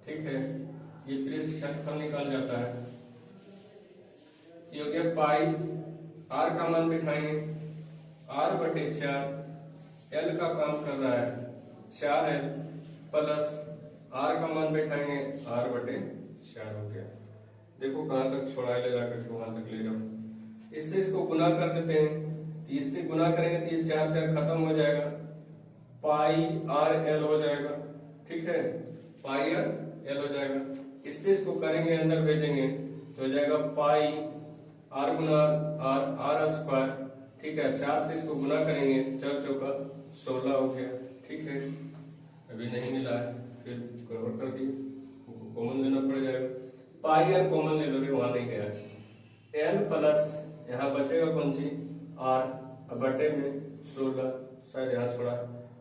ठीक है, ये पृष्ठ क्षेत्रफल निकाल जाता है, ये हो गया पाई, r का मान बिठाएंगे r/4, l का काम कर रहा है 4l प्लस r का मान बैठाएंगे r/4 हो गया। देखो कहां तक छोड़ा ले जाकर के वहां तक ले जाओ। इससे इसको गुना कर देते हैं, तो इससे गुना करेंगे तो ये 4 खत्म हो जाएगा, पाई r l हो जाएगा। ठीक है, पाई r l हो जाएगा। इससे इसको करेंगे अंदर भेजेंगे तो हो जाएगा पाई r गुना r स्क्वायर। ठीक है, 4 से इसको गुना करेंगे 4 चौका 16 हो गया। ठीक है, अभी नहीं मिला है, फिर गड़बड़ कर दिए, कॉमन लेना पड़ जाएगा, पाई r कॉमन ले लोगे, वहां नहीं गया, l प्लस यहाँ बचेगा कौन सी r, बटे में 16, शायद यहाँ छोड़ा,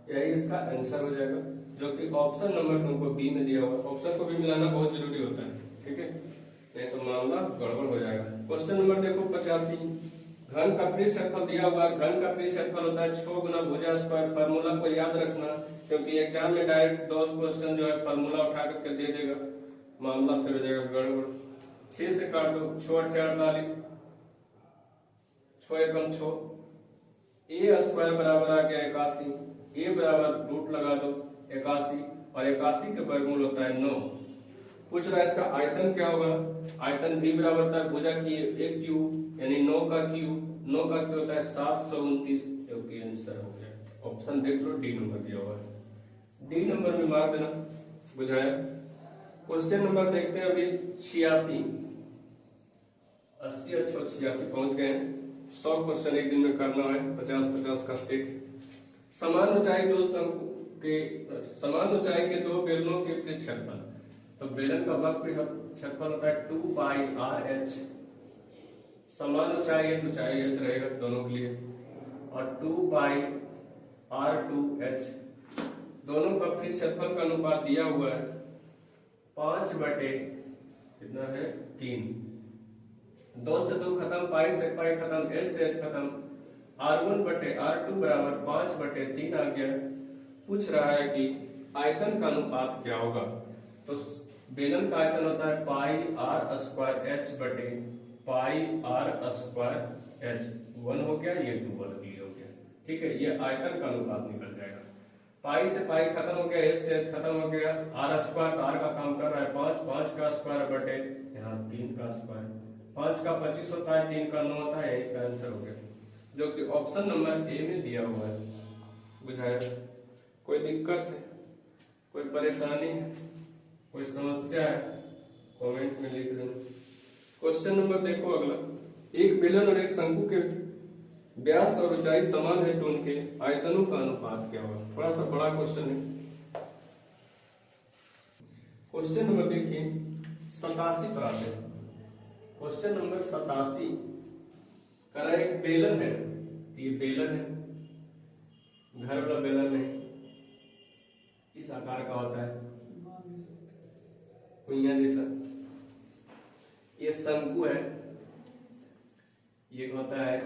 यही इसका आंसर हो जाएगा, जो कि ऑप्शन नंबर तुमको बी में दिया हुआ। ऑप्शन को भी मिलाना बहुत जरूरी होता है। ठीक है, नहीं तो मामला गड़बड़ हो जाएगा। क्वेश्चन नंबर देखो 85, घन का पृष्ठ क्षेत्रफल दिया हुआ, घन का पृष्ठ क्षेत्रफल होता है 6 गुना भुजा स्क्वायर। फार्मूला को याद रखना, क्योंकि एग्जाम में डायरेक्ट 2 क्वेश्चन जो है फार्मूला उठा करके दे देगा, मामला फिर हो जाएगा गड़बड़। 6 से काट दो, 6 8 48, 6 एकम 6, a स्क्वायर बराबर आ गया 81, a बराबर रूट लगा दो 81, और 81 के वर्गमूल होता है 9। पूछ रहा है इसका आयतन क्या होगा, आयतन भी बराबर होता है भुजा की एक क्यूब यानी 9 का क्यूब, 9 का क्यूब होता है 729, जो कि आंसर हो गया। ऑप्शन देख लो, डी नंबर दिया हुआ है, डी नंबर में मार देना, बुझाया। क्वेश्चन नंबर देखते हैं अभी 86, 80 और 86 पहुंच गए हैं। 100 क्वेश्चन एक दिन में करना है, 50-50 का सेट। समान ऊंचाई के दो बेलनों के पृष्ठ क्षेत्रफल, तो बेलन का वक्र क्षेत्रफल होता है 2 पाई आर एच। समान ऊंचाई है तो ऊंचाई एच रहेगा दोनों के लिए, और 2 पाई आर टू एच। दोनों का पृष्ठ क्षेत्रफल का अनुपात दिया हुआ है 5 बटे कितना है 3। 2 से 2 खत्म, पाई से पाई खत्म, एच से एच खत्म। R1 बटे R2 बराबर 5 बटे 3 आ गया। पूछ रहा है कि आयतन का अनुपात क्या होगा, तो बेलन का आयतन होता है पाई आर स्क्वायर एच बटे पाई आर स्क्वायर एच। 1 हो गया, ये 2 वाला क्लियर हो गया। ठीक है, ये आयतन का अनुपात निकल जाएगा। पाई से पाई खत्म हो गया, एच से एच खत्म हो गया। आर स्क्वायर आर का काम कर रहा है 5, 5 का स्क्वायर बटे यहाँ 3 का स्क्वायर। 5 का 25 होता है, 3 का 9 होता है, इसका आंसर हो गया, जो कि ऑप्शन नंबर ए में दिया हुआ है। बुझाया? कोई दिक्कत है, कोई परेशानी है, कोई समस्या है, कमेंट में लिख देना। क्वेश्चन नंबर देखो अगला। एक बेलन और एक शंकु के व्यास और ऊंचाई समान है तो उनके आयतनों का अनुपात क्या होगा। थोड़ा सा बड़ा क्वेश्चन है। क्वेश्चन नंबर देखिए 87 पर आते हैं। क्वेश्चन नंबर 87 कह रहा है एक बेलन है, ये बेलन है, घर वाला बेलन है, इस आकार का होता है, कुइयां जैसा। ये शंकु है, ये होता है,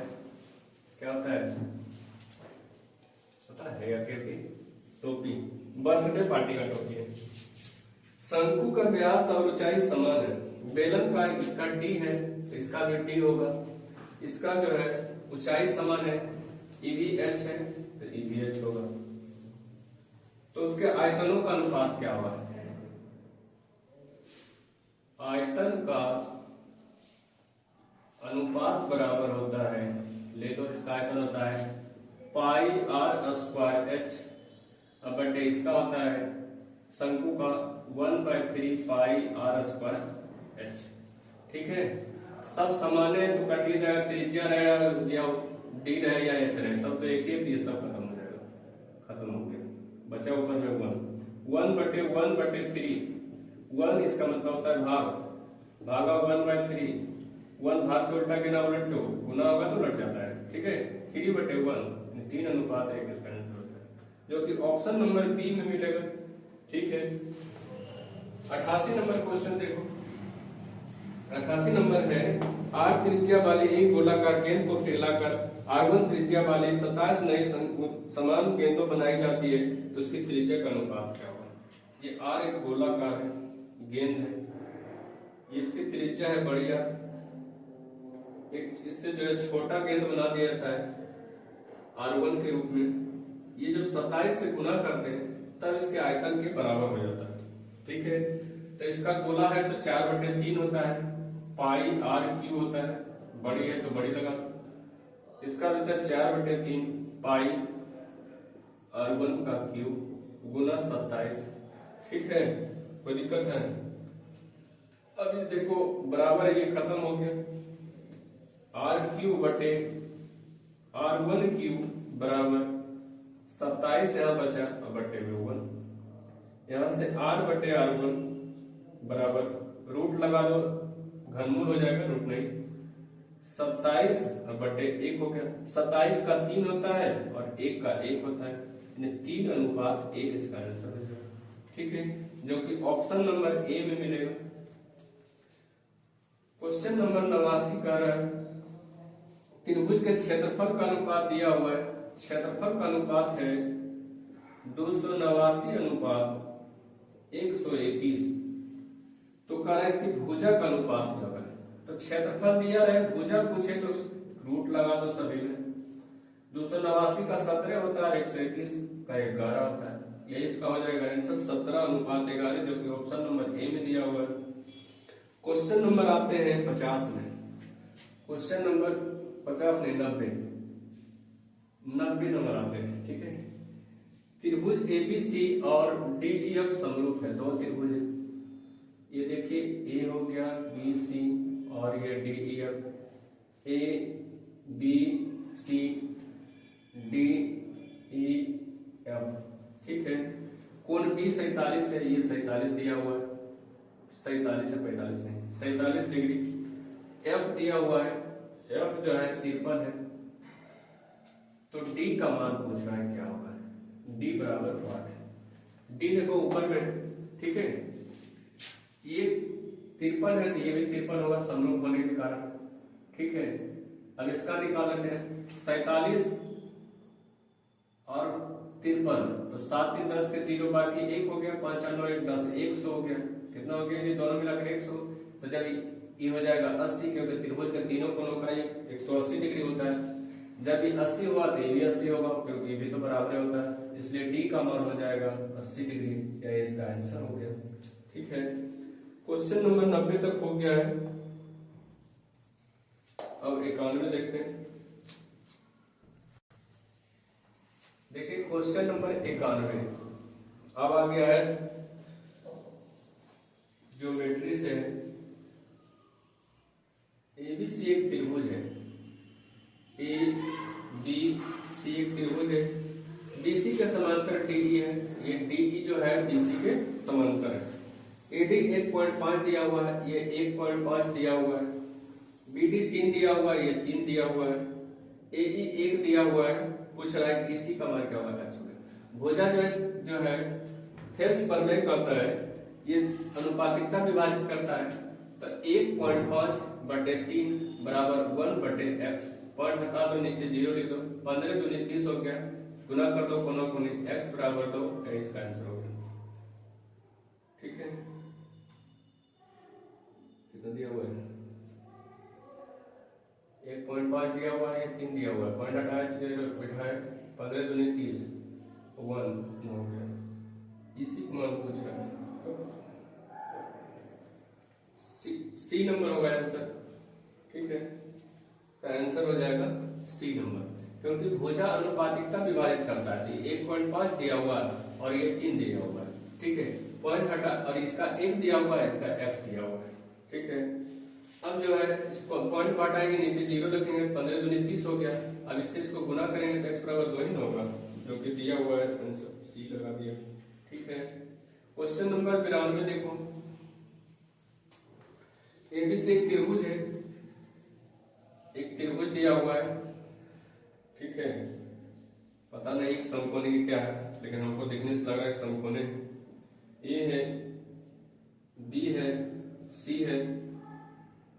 क्या होता है पता है या फिर टोपी, बर्थडे पार्टी का टोपी है। शंकु का व्यास और ऊंचाई समान है। बेलन का इसका डी है तो इसका भी डी होगा। इसका जो है ऊंचाई समान है, ईवी एच है तो ईवी एच होगा। तो उसके आयतनों का अनुपात क्या होगा। आयतन का अनुपात बराबर होता है, ले लो, इसका आयतन होता है पाई आर स्क्वायर एच बटे इसका होता है शंकु का 1/3 पाई आर स्क्वायर एच। ठीक है, सब समान है तो कट जाएगा, त्रिज्या रहेगा या डी रहे या एच रहे, सब तो एक ही, तो ये सब खत्म हो जाएगा, खत्म हो गया। बचा ऊपर में 1/3। 1 इसका मतलब होता है भाग, भागा 1/3। 1 भाग के उल्टा गिना उलट दो, गुना होगा तो उलट जाता है। ठीक है, 3/1, 3 अनुपात 1 इसका आंसर होता है, जो कि ऑप्शन नंबर बी में मिलेगा। ठीक है, 88 नंबर क्वेश्चन देखो। 88 नंबर है आर त्रिज्या वाली एक गोलाकार गेंद को फैलाकर R1 त्रिज्या वाली 27 नई समान गेंदों बनाई जाती है तो उसकी त्रिज्या का अनुपात क्या होगा। ये आर एक गोलाकार है, गेंद है, इसकी त्रिज्या है बढ़िया, एक इससे जो है छोटा गेंद बना दिया जाता है R1 के रूप में। ये जब 27 से गुना करते हैं तब इसके आयतन के बराबर हो जाता है। ठीक है, तो इसका गोला है तो 4/3 होता है, पाई आर क्यू होता है, बड़ी है तो बड़ी लगा, इसका होता है 4/3 पाई R1 का क्यू गुना 27। ठीक है, कोई दिक्कत है। अब ये देखो बराबर है, ये खत्म हो गया, R³ बटे R1³ बराबर 27 यहाँ बचा और बटे में 1, यहाँ से R बटे R1 बराबर रूट लगा दो, घनमूल हो जाएगा, रूट नहीं, 27 और बटे 1 हो गया। 27 का 3 होता है और 1 का 1 होता है, 3:1 इसका आंसर हो जाएगा। ठीक है, जो कि ऑप्शन नंबर ए में मिलेगा। क्वेश्चन नंबर 89 कर रहा है त्रिभुज के क्षेत्रफल का अनुपात दिया हुआ है। क्षेत्रफल का अनुपात है 289 अनुपात 121। तो कह रहा है इसकी भुजा का अनुपात क्या है। तो क्षेत्रफल दिया रहे, भुजा पूछे तो रूट लगा दो सभी में। 289 का 17 होता है, 121 का 11 होता है, यही इसका हो जाएगा आंसर 17:11, जो कि ऑप्शन नंबर ए में दिया हुआ है। क्वेश्चन नंबर आते हैं 50 में। क्वेश्चन नंबर 50 नहीं 90 नंबर आते हैं। ठीक है, त्रिभुज एबीसी और डीईएफ समरूप है, दो त्रिभुज है। ये देखिए ए हो गया, बी सी और ये D E F, A B C D E F, ठीक है। कोण बी 47 है, ये 47 दिया हुआ है, 47 है 45 नहीं, 47 डिग्री। एफ दिया हुआ है, एफ जो है 53 है। तो डी का मान पूछ रहा है क्या होगा, डी बराबर 8 है। डी देखो ऊपर में, ठीक है, ये 53 है तो ये भी 53 होगा समरूप होने के कारण, ठीक है। अब इसका निकाल लेते हैं, 47 और 53, तो 7 3 10 के 0 बाकी 1 हो गया, 5 4 9 1 10, 100 हो गया। कितना हो गया, ये दोनों मिलाकर 100। तो जब ये हो जाएगा 80, क्योंकि त्रिभुज के तीनों कोणों का ये 180 डिग्री होता है। जब ये 80 हुआ तो ये भी 80 होगा, क्योंकि ये भी तो बराबर होता है, इसलिए डी का मान हो जाएगा 80 डिग्री, या इसका आंसर हो गया, ठीक है। क्वेश्चन नंबर 90 तक हो गया है। अब 91 देखते हैं। देखिए क्वेश्चन नंबर 91 अब आ गया है, ज्योमेट्री से। एबीसी एक त्रिभुज है, ए बी सी एक त्रिभुज है, बीसी के समांतर डीई है, ये डीई जो है बीसी के समांतर है। एडी 1.5 दिया हुआ है, ये 1.5 दिया हुआ है, बीडी 3 दिया हुआ है, ये 3 दिया हुआ है, एई 1 दिया हुआ है। पूछ रहा है इसकी का मान क्या होगा। भुजा जो है थेल्स प्रमेय करता है, ये अनुपातिकता विभाजित करता है, तो 1.5/3 बराबर 1/x। पॉइंट हटा दो, नीचे 0 लिख दो, 15 दूनी 30 हो गया, गुना कर दो कोनों कोनी, x बराबर 2, इसका आंसर हो गया, ठीक है। कितना दिया हुआ है, 1.5 दिया हुआ है, 3 दिया हुआ है, पॉइंट हटाया तो 0 बिठाए, 15 दूनी 30, 1 हो गया। इसी को मान पूछ रहा है, सी नंबर होगा आंसर, ठीक है। तो आंसर हो जाएगा सी नंबर, क्योंकि भुजा अनुपातिकता विभाजित करता है। 1.5 दिया हुआ है और ये 3 दिया हुआ है, ठीक है। पॉइंट हटा, और इसका 1 दिया हुआ है, इसका x दिया हुआ है, ठीक है। अब जो है इसको पॉइंट हटाएंगे, नीचे 0 लिखेंगे, 15 दूनी 30 हो गया। अब इससे इसको गुना करेंगे तो x बराबर 2 ही होगा, जो कि दिया हुआ है, आंसर सी लगा दिया, ठीक है। क्वेश्चन नंबर 92 देखो। एबीसी एक त्रिभुज है, एक त्रिभुज दिया हुआ है, ठीक है। पता नहीं समकोणि क्या है, लेकिन हमको देखने से लग रहा है समकोणि। ए है, बी है, सी है,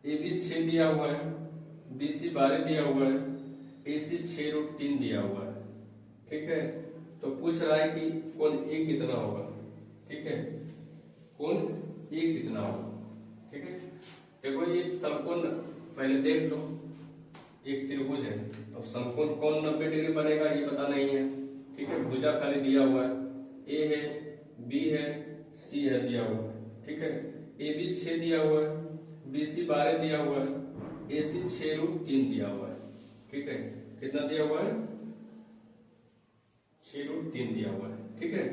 ए बी 6 दिया हुआ है, बी सी 12 दिया हुआ है, ए सी 6√3 दिया हुआ है, ठीक है। तो पूछ रहा है कि कोण ए कितना होगा, ठीक है, कोण ए कितना होगा, ठीक है। देखो ये समकोण पहले देख लो, एक त्रिभुज है, अब समकोण कौन 90 डिग्री बनेगा ये पता नहीं है, ठीक है। भुजा खाली दिया हुआ है, ए है, बी है, सी है दिया हुआ है, ठीक है। ए बी 6 दिया हुआ है, बी सी 12 दिया हुआ है, ए सी 6√3 दिया हुआ है, ठीक है। कितना दिया हुआ है, 6√3 दिया हुआ है, ठीक है।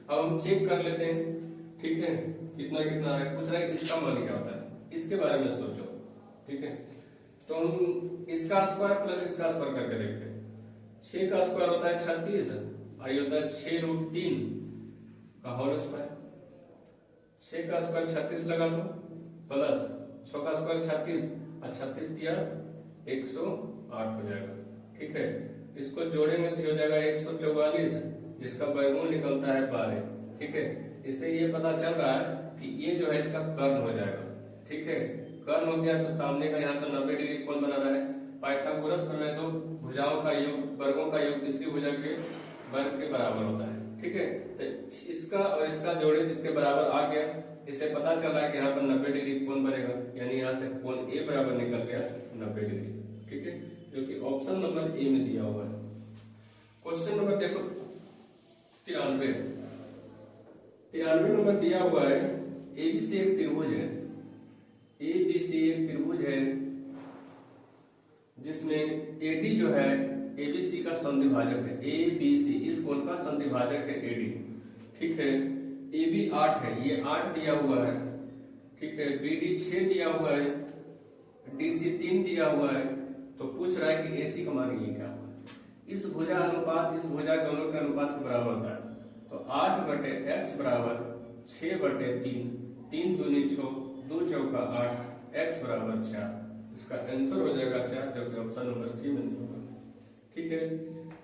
अब हम चेक कर लेते हैं, ठीक है, कितना कितना है। पूछ रहा है इसका मान क्या होता है, इसके बारे में सोचो, ठीक है। तो हम इसका स्क्वायर प्लस इसका स्क्वायर करके देखते हैं। 6 का स्क्वायर होता है 36 और ये होता है 6√3 का होल स्क्वायर। 6 का स्क्वायर 36 लगा दो, प्लस 6 का स्क्वायर 36 और 36 दिया 108 हो जाएगा, ठीक है। इसको जोड़ेंगे तो हो जाएगा 144, जिसका वर्गमूल निकलता है 12, ठीक है। इससे ये पता चल रहा है कि ये जो है इसका कर्ण हो जाएगा, ठीक है। कर्ण हो गया तो सामने का यहाँ तो 90 डिग्री कोण बना रहा है। पाइथागोरस प्रमेय तो भुजाओं का योग, वर्गों का योग तीसरी भुजा के वर्ग के बराबर होता है, ठीक है। तो इसका और इसका जोड़े इसके बराबर आ गया, इससे पता चल रहा है कि यहाँ पर 90 डिग्री कोण बनेगा, यानी यहाँ से कोण ए बराबर निकल गया 90 डिग्री, ठीक है, जो कि ऑप्शन नंबर ए में दिया हुआ है। क्वेश्चन नंबर देखो 93 नंबर दिया हुआ है। एबीसी एक त्रिभुज है, एबीसी एक त्रिभुज है जिसमें एडी जो है एबीसी का संधिभाजक है, एबीसी इस कोण का संधिभाजक है एडी, ठीक है। एबी 8 है, ये 8 दिया हुआ है, ठीक है। बीडी 6 दिया हुआ है, DC 3 दिया हुआ है, तो पूछ रहा है कि AC का मान ये क्या होगा। इस भुजा अनुपात इस भुजा दोनों के अनुपात के बराबर होता है, तो 8/x बराबर 6/3, 3 दूनी 6, 2 चौका 8, x बराबर 4। इसका आंसर हो जाएगा 4, जो कि ऑप्शन नंबर सी में होगा। ठीक है,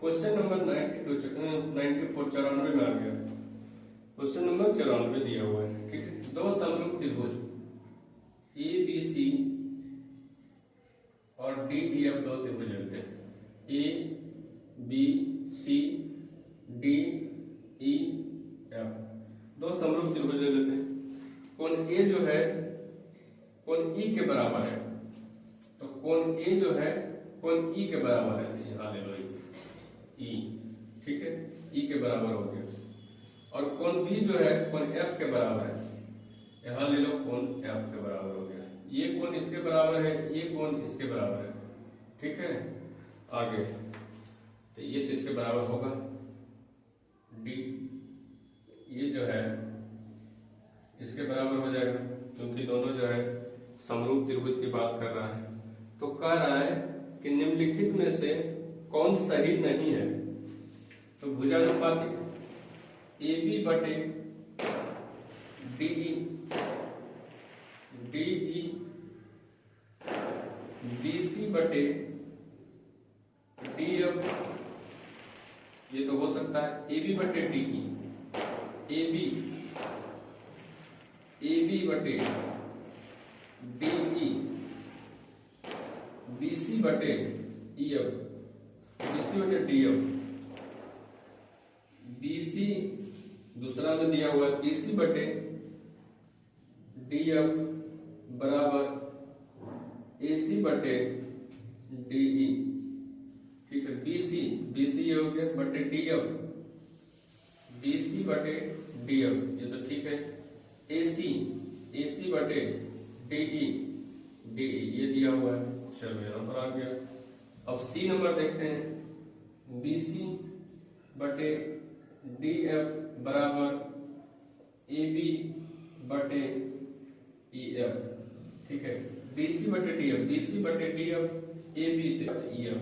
क्वेश्चन नंबर 94 94 में आ गया। क्वेश्चन नंबर 94 दिया हुआ है। ठीक है, दो समरूप त्रिभुज ABC और DEF दो त्रिभुज लेते हैं, ABC DEF दो समरूप त्रिभुज ले लेते हैं। कोण A जो है कोण E के बराबर है, तो कोण A जो है कोण E के बराबर है, यहाँ ले लो E। ठीक है, E के बराबर हो गया। और कोण B जो है कोण F के बराबर है, यहाँ ले लो कोण F के बराबर हो गया। ये कोण इसके बराबर है, ये कोण इसके बराबर है। ठीक है, आगे तो ये तो इसके बराबर होगा D, ये जो है इसके बराबर हो जाएगा, क्योंकि दोनों जो है समरूप त्रिभुज की बात कर रहा है। तो कह रहा है कि निम्नलिखित में से कौन सही नहीं है। तो भुजानुपातिक AB/DE BC/DF, ये तो हो सकता है AB/DE, AB/DE, BC/DF, BC दूसरा में दिया हुआ है BC/DF बराबर AC/DE। ठीक है, BC ये हो गया बटे DF, BC/DF ये तो ठीक है। AC/DE ये दिया हुआ है, चलो यहाँ पर आ गया। अब C नंबर देखते हैं, BC/DF बराबर AB/EF। ठीक है, BC/DF AB EF,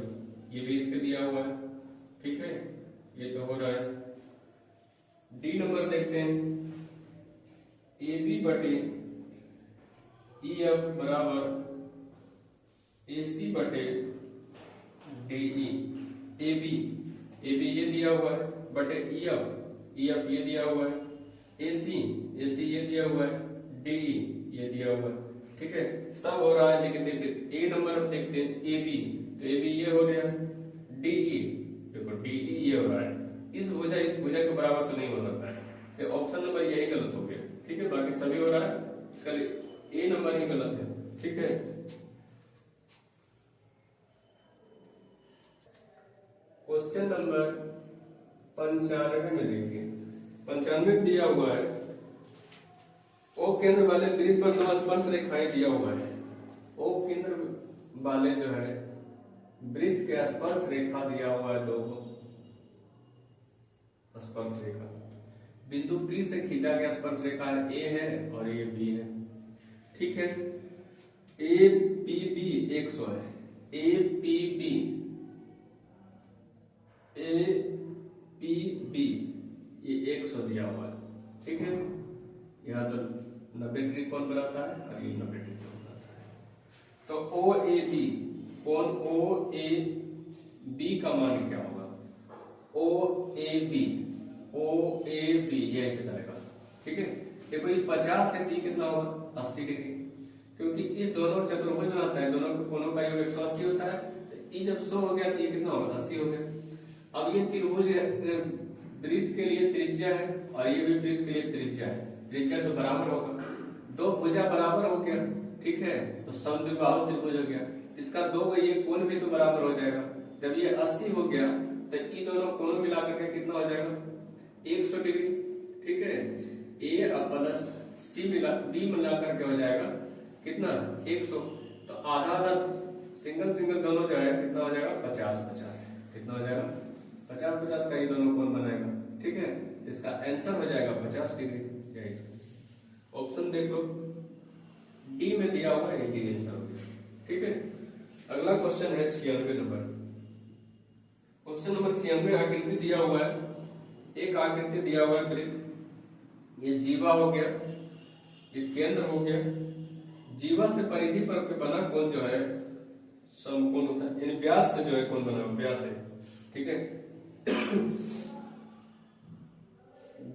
ये भी इसके दिया हुआ है। ठीक है, ये तो हो रहा है। D नंबर देखते हैं, AB/EF बराबर AC/DE। AB ये दिया हुआ है बटे EF ये दिया हुआ है, AC ये दिया हुआ है, DE ये दिया हुआ है। ठीक है, सब हो रहा है, लेकिन देखिए A नंबर हम देखते हैं AB, तो AB ये हो गया, DE देखो DE ये हो रहा है। इस भुजा के बराबर तो नहीं हो सकता है, तो ऑप्शन नंबर यही गलत हो गया। ठीक है, बाकी सभी हो रहा है, इसका A नंबर ही गलत है। ठीक है, क्वेश्चन नंबर 95 में देखिए, 95 दिया हुआ है, O केंद्र वाले वृत्त पर दो स्पर्श रेखाएं दिया हुआ है। O केंद्र वाले जो है वृत्त के स्पर्श रेखा दिया हुआ है, दो स्पर्श रेखा बिंदु P से खींचा गया स्पर्श रेखा A है और ये B है। ठीक है, APB 100 है, APB ये 100 दिया हुआ है। ठीक है, यहाँ तो 90 डिग्री कोण बनाता है और ये 90 डिग्री कोण बनाता है। तो OAB कोण OAB का मान क्या होगा? OAB ये ऐसे चलेगा। ठीक है, देखो ये 50 से 30 कितना होगा? 80 डिग्री, क्योंकि ये दोनों चतुर्भुज बनाता है, दोनों कोणों का योग 180 होता है। तो ये जब 100 हो गया तो ये कितना होगा? 80 हो गया। अब ये त्रिभुज वृत्त के लिए त्रिज्या है और ये भी वृत्त के लिए त्रिज्या है, त्रिज्या तो बराबर होगा, दो भुजा बराबर हो गया। ठीक है, तो समद्विबाहु त्रिभुज हो गया। इसका दो ये कोण भी तो बराबर हो जाएगा। जब ये 80 हो गया तो ये दोनों कोणों मिलाकर के कितना हो जाएगा? 100 डिग्री। ठीक है, A प्लस C B मिलाकर के हो जाएगा कितना? 100। तो आधा सिंगल दोनों जो है कितना हो जाएगा? 50 कितना हो जाएगा? 50 का ये दोनों कोण बनाएगा। ठीक है, इसका आंसर हो जाएगा 50 डिग्री। ऑप्शन देख लो, D में दिया हुआ है, D आंसर हो गया। ठीक है। अगला क्वेश्चन है 96 नंबर। क्वेश्चन नंबर 96 आकृति दिया हुआ है, एक आकृति दिया हुआ है वृत्त, ये जीवा हो गया, ये केंद्र हो गया, जीवा से परिधि पर के बना कोण जो है समकोण होता है, यानी व्यास से जो है कोण बना, व्यास है, ठीक है।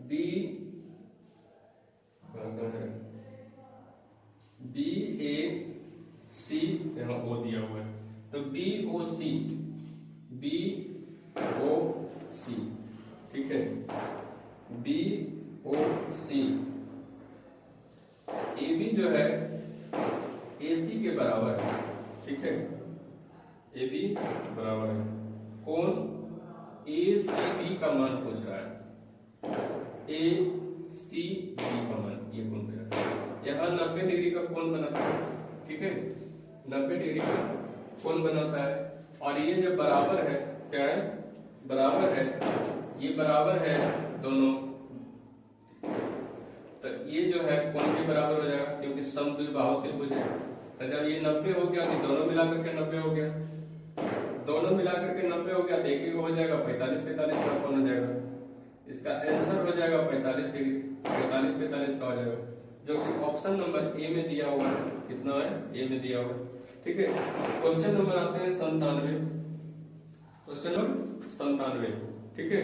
बी ए सी यहाँ ओ दिया हुआ है, तो बी ओ सी, बी ओ सी, ठीक है, B O C, A B जो है ए सी के बराबर है, ठीक है, ए बी बराबर है, कोण ए सी बी का मान पूछ रहा है, ए सी बी का मान, ये कोण पूछ रहा है, यहाँ 90 डिग्री का कोण बनाता है, ठीक है, 90 डिग्री का कोण बनाता है, और ये जब बराबर है, क्या है, बराबर है, ये बराबर है दोनों, तो ये जो है कोण के बराबर हो जाएगा, क्योंकि समद्विबाहु त्रिभुज है। तो जब ये 90 हो गया, तो दोनों मिलाकर के 90 हो गया, दोनों मिलाकर के 90 हो गया, तो एक हो जाएगा 45-45 का कोण हो जाएगा, इसका आंसर हो जाएगा 45 डिग्री, 45-45 का हो जाएगा, जो कि ऑप्शन नंबर ए में दिया हुआ है। कितना है, ए में दिया हुआ है, ठीक है। क्वेश्चन नंबर आते हैं 97, क्वेश्चन नंबर 97, ठीक है,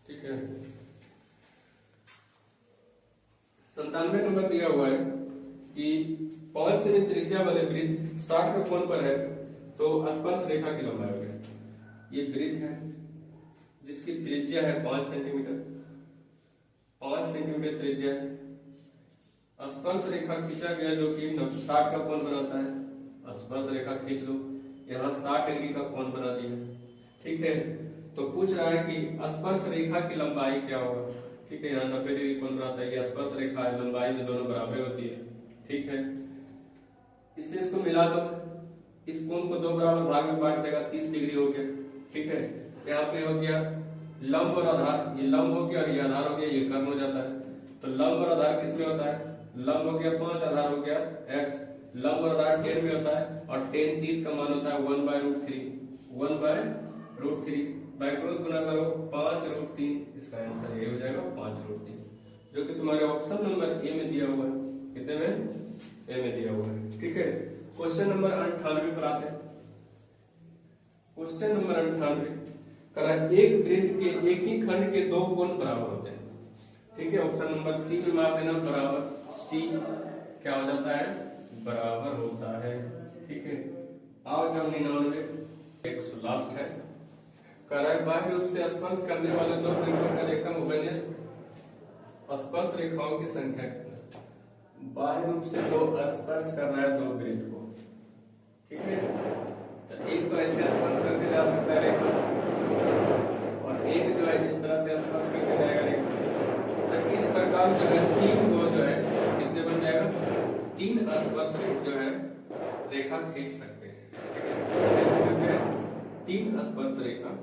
ठीक है। 97 नंबर दिया हुआ है कि 5 सेमी त्रिज्या वाले वृत्त 60 के कोण पर है, तो स्पर्श रेखा की लंबाई हो गई। ये वृत्त है जिसकी त्रिज्या है 5 सेंटीमीटर, 5 सेंटीमीटर त्रिज्या है, स्पर्श रेखा खींचा गया जो कि 60 का कोण बनाता है, स्पर्श रेखा खींच लो, यहाँ 60 डिग्री का कोण बना दिया, ठीक है। तो पूछ रहा है कि स्पर्श रेखा की लंबाई क्या होगा, ठीक है, यहाँ 90 डिग्री कोण बनाता है, ये स्पर्श रेखा है, लंबाई में दोनों बराबर होती है, ठीक है। इससे इसको मिला दो, इस कोण को 2 बराबर भाग में बांट देगा, 30 डिग्री हो गया, ठीक है। यहाँ पे हो गया लंब और आधार, ये लंब हो गया और ये आधार हो गया, ये कर्ण हो जाता है। तो लंब और आधार किसमें होता है, लंब हो गया 5, आधार हो गया x, लंब और आधार 10 में होता है, और 10 30 का मान होता है 1/√3, 1/√3, बाय क्रॉस गुना करो 5√3, इसका आंसर ये हो जाएगा 5√3, जो कि तुम्हारे ऑप्शन नंबर ए में दिया हुआ है। कितने में, ए में दिया हुआ है, ठीक है। क्वेश्चन नंबर 98 पर आते हैं। क्वेश्चन नंबर 98 करा, एक वृत्त के एक ही खंड के 2 कोण बराबर होते हैं, ठीक है। ऑप्शन नंबर सी में मार देना, बराबर, सी क्या हो जाता है, बराबर होता है, ठीक है। और जब 99 100 लास्ट है, कह रहा है बाह्य रूप से स्पर्श करने वाले 2 वृत्तों का रेखा उपनिष्ठ स्पर्श रेखाओं की संख्या कितना, बाह्य रूप से 2 स्पर्श कर रहा है 2 वृत्त को, ठीक है। तो एक तो ऐसे स्पर्श करके जा सकता है रेखा, और एक जो है इस तरह से स्पर्श करके जाएगा रेखा। तो इस प्रकार जो है 3 को जो है कितने बन जाएगा, 3 स्पर्श जो है रेखा खींच सकते हैं, ठीक है, 3 स्पर्श रेखा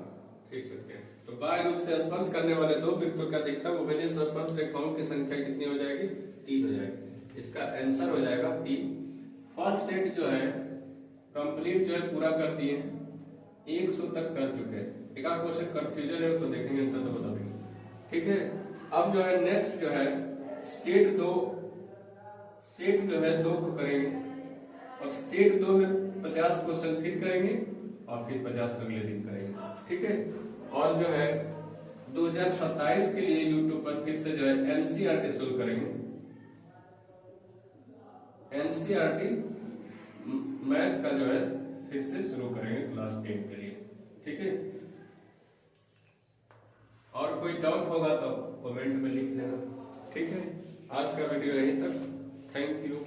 खींच सकते हैं। तो बाह्य रूप से स्पर्श करने वाले 2 वृत्तों का अधिकतम उपनिष्ठ स्पर्श रेखाओं की संख्या कितनी हो जाएगी, 3 हो जाएगी, इसका आंसर हो जाएगा 3। फर्स्ट सेट जो है कंप्लीट जो है पूरा कर दिए, 100 तक कर चुके हैं। एक आध क्वेश्चन कंफ्यूजन है तो देखेंगे, आंसर तो बता देंगे, ठीक है। अब जो है नेक्स्ट जो है सेट 2 को करेंगे, और सेट 2 में 50 क्वेश्चन फिर करेंगे, और फिर 50 अगले दिन करेंगे, ठीक है। और जो है 2027 के लिए YouTube पर फिर से जो है NCERT शुरू करेंगे, NCERT मैथ का जो है फिर से शुरू करेंगे क्लास 10 के लिए, ठीक है। और कोई डाउट होगा तो कमेंट में लिख लेना, ठीक है। आज का वीडियो यहीं तक, थैंक यू।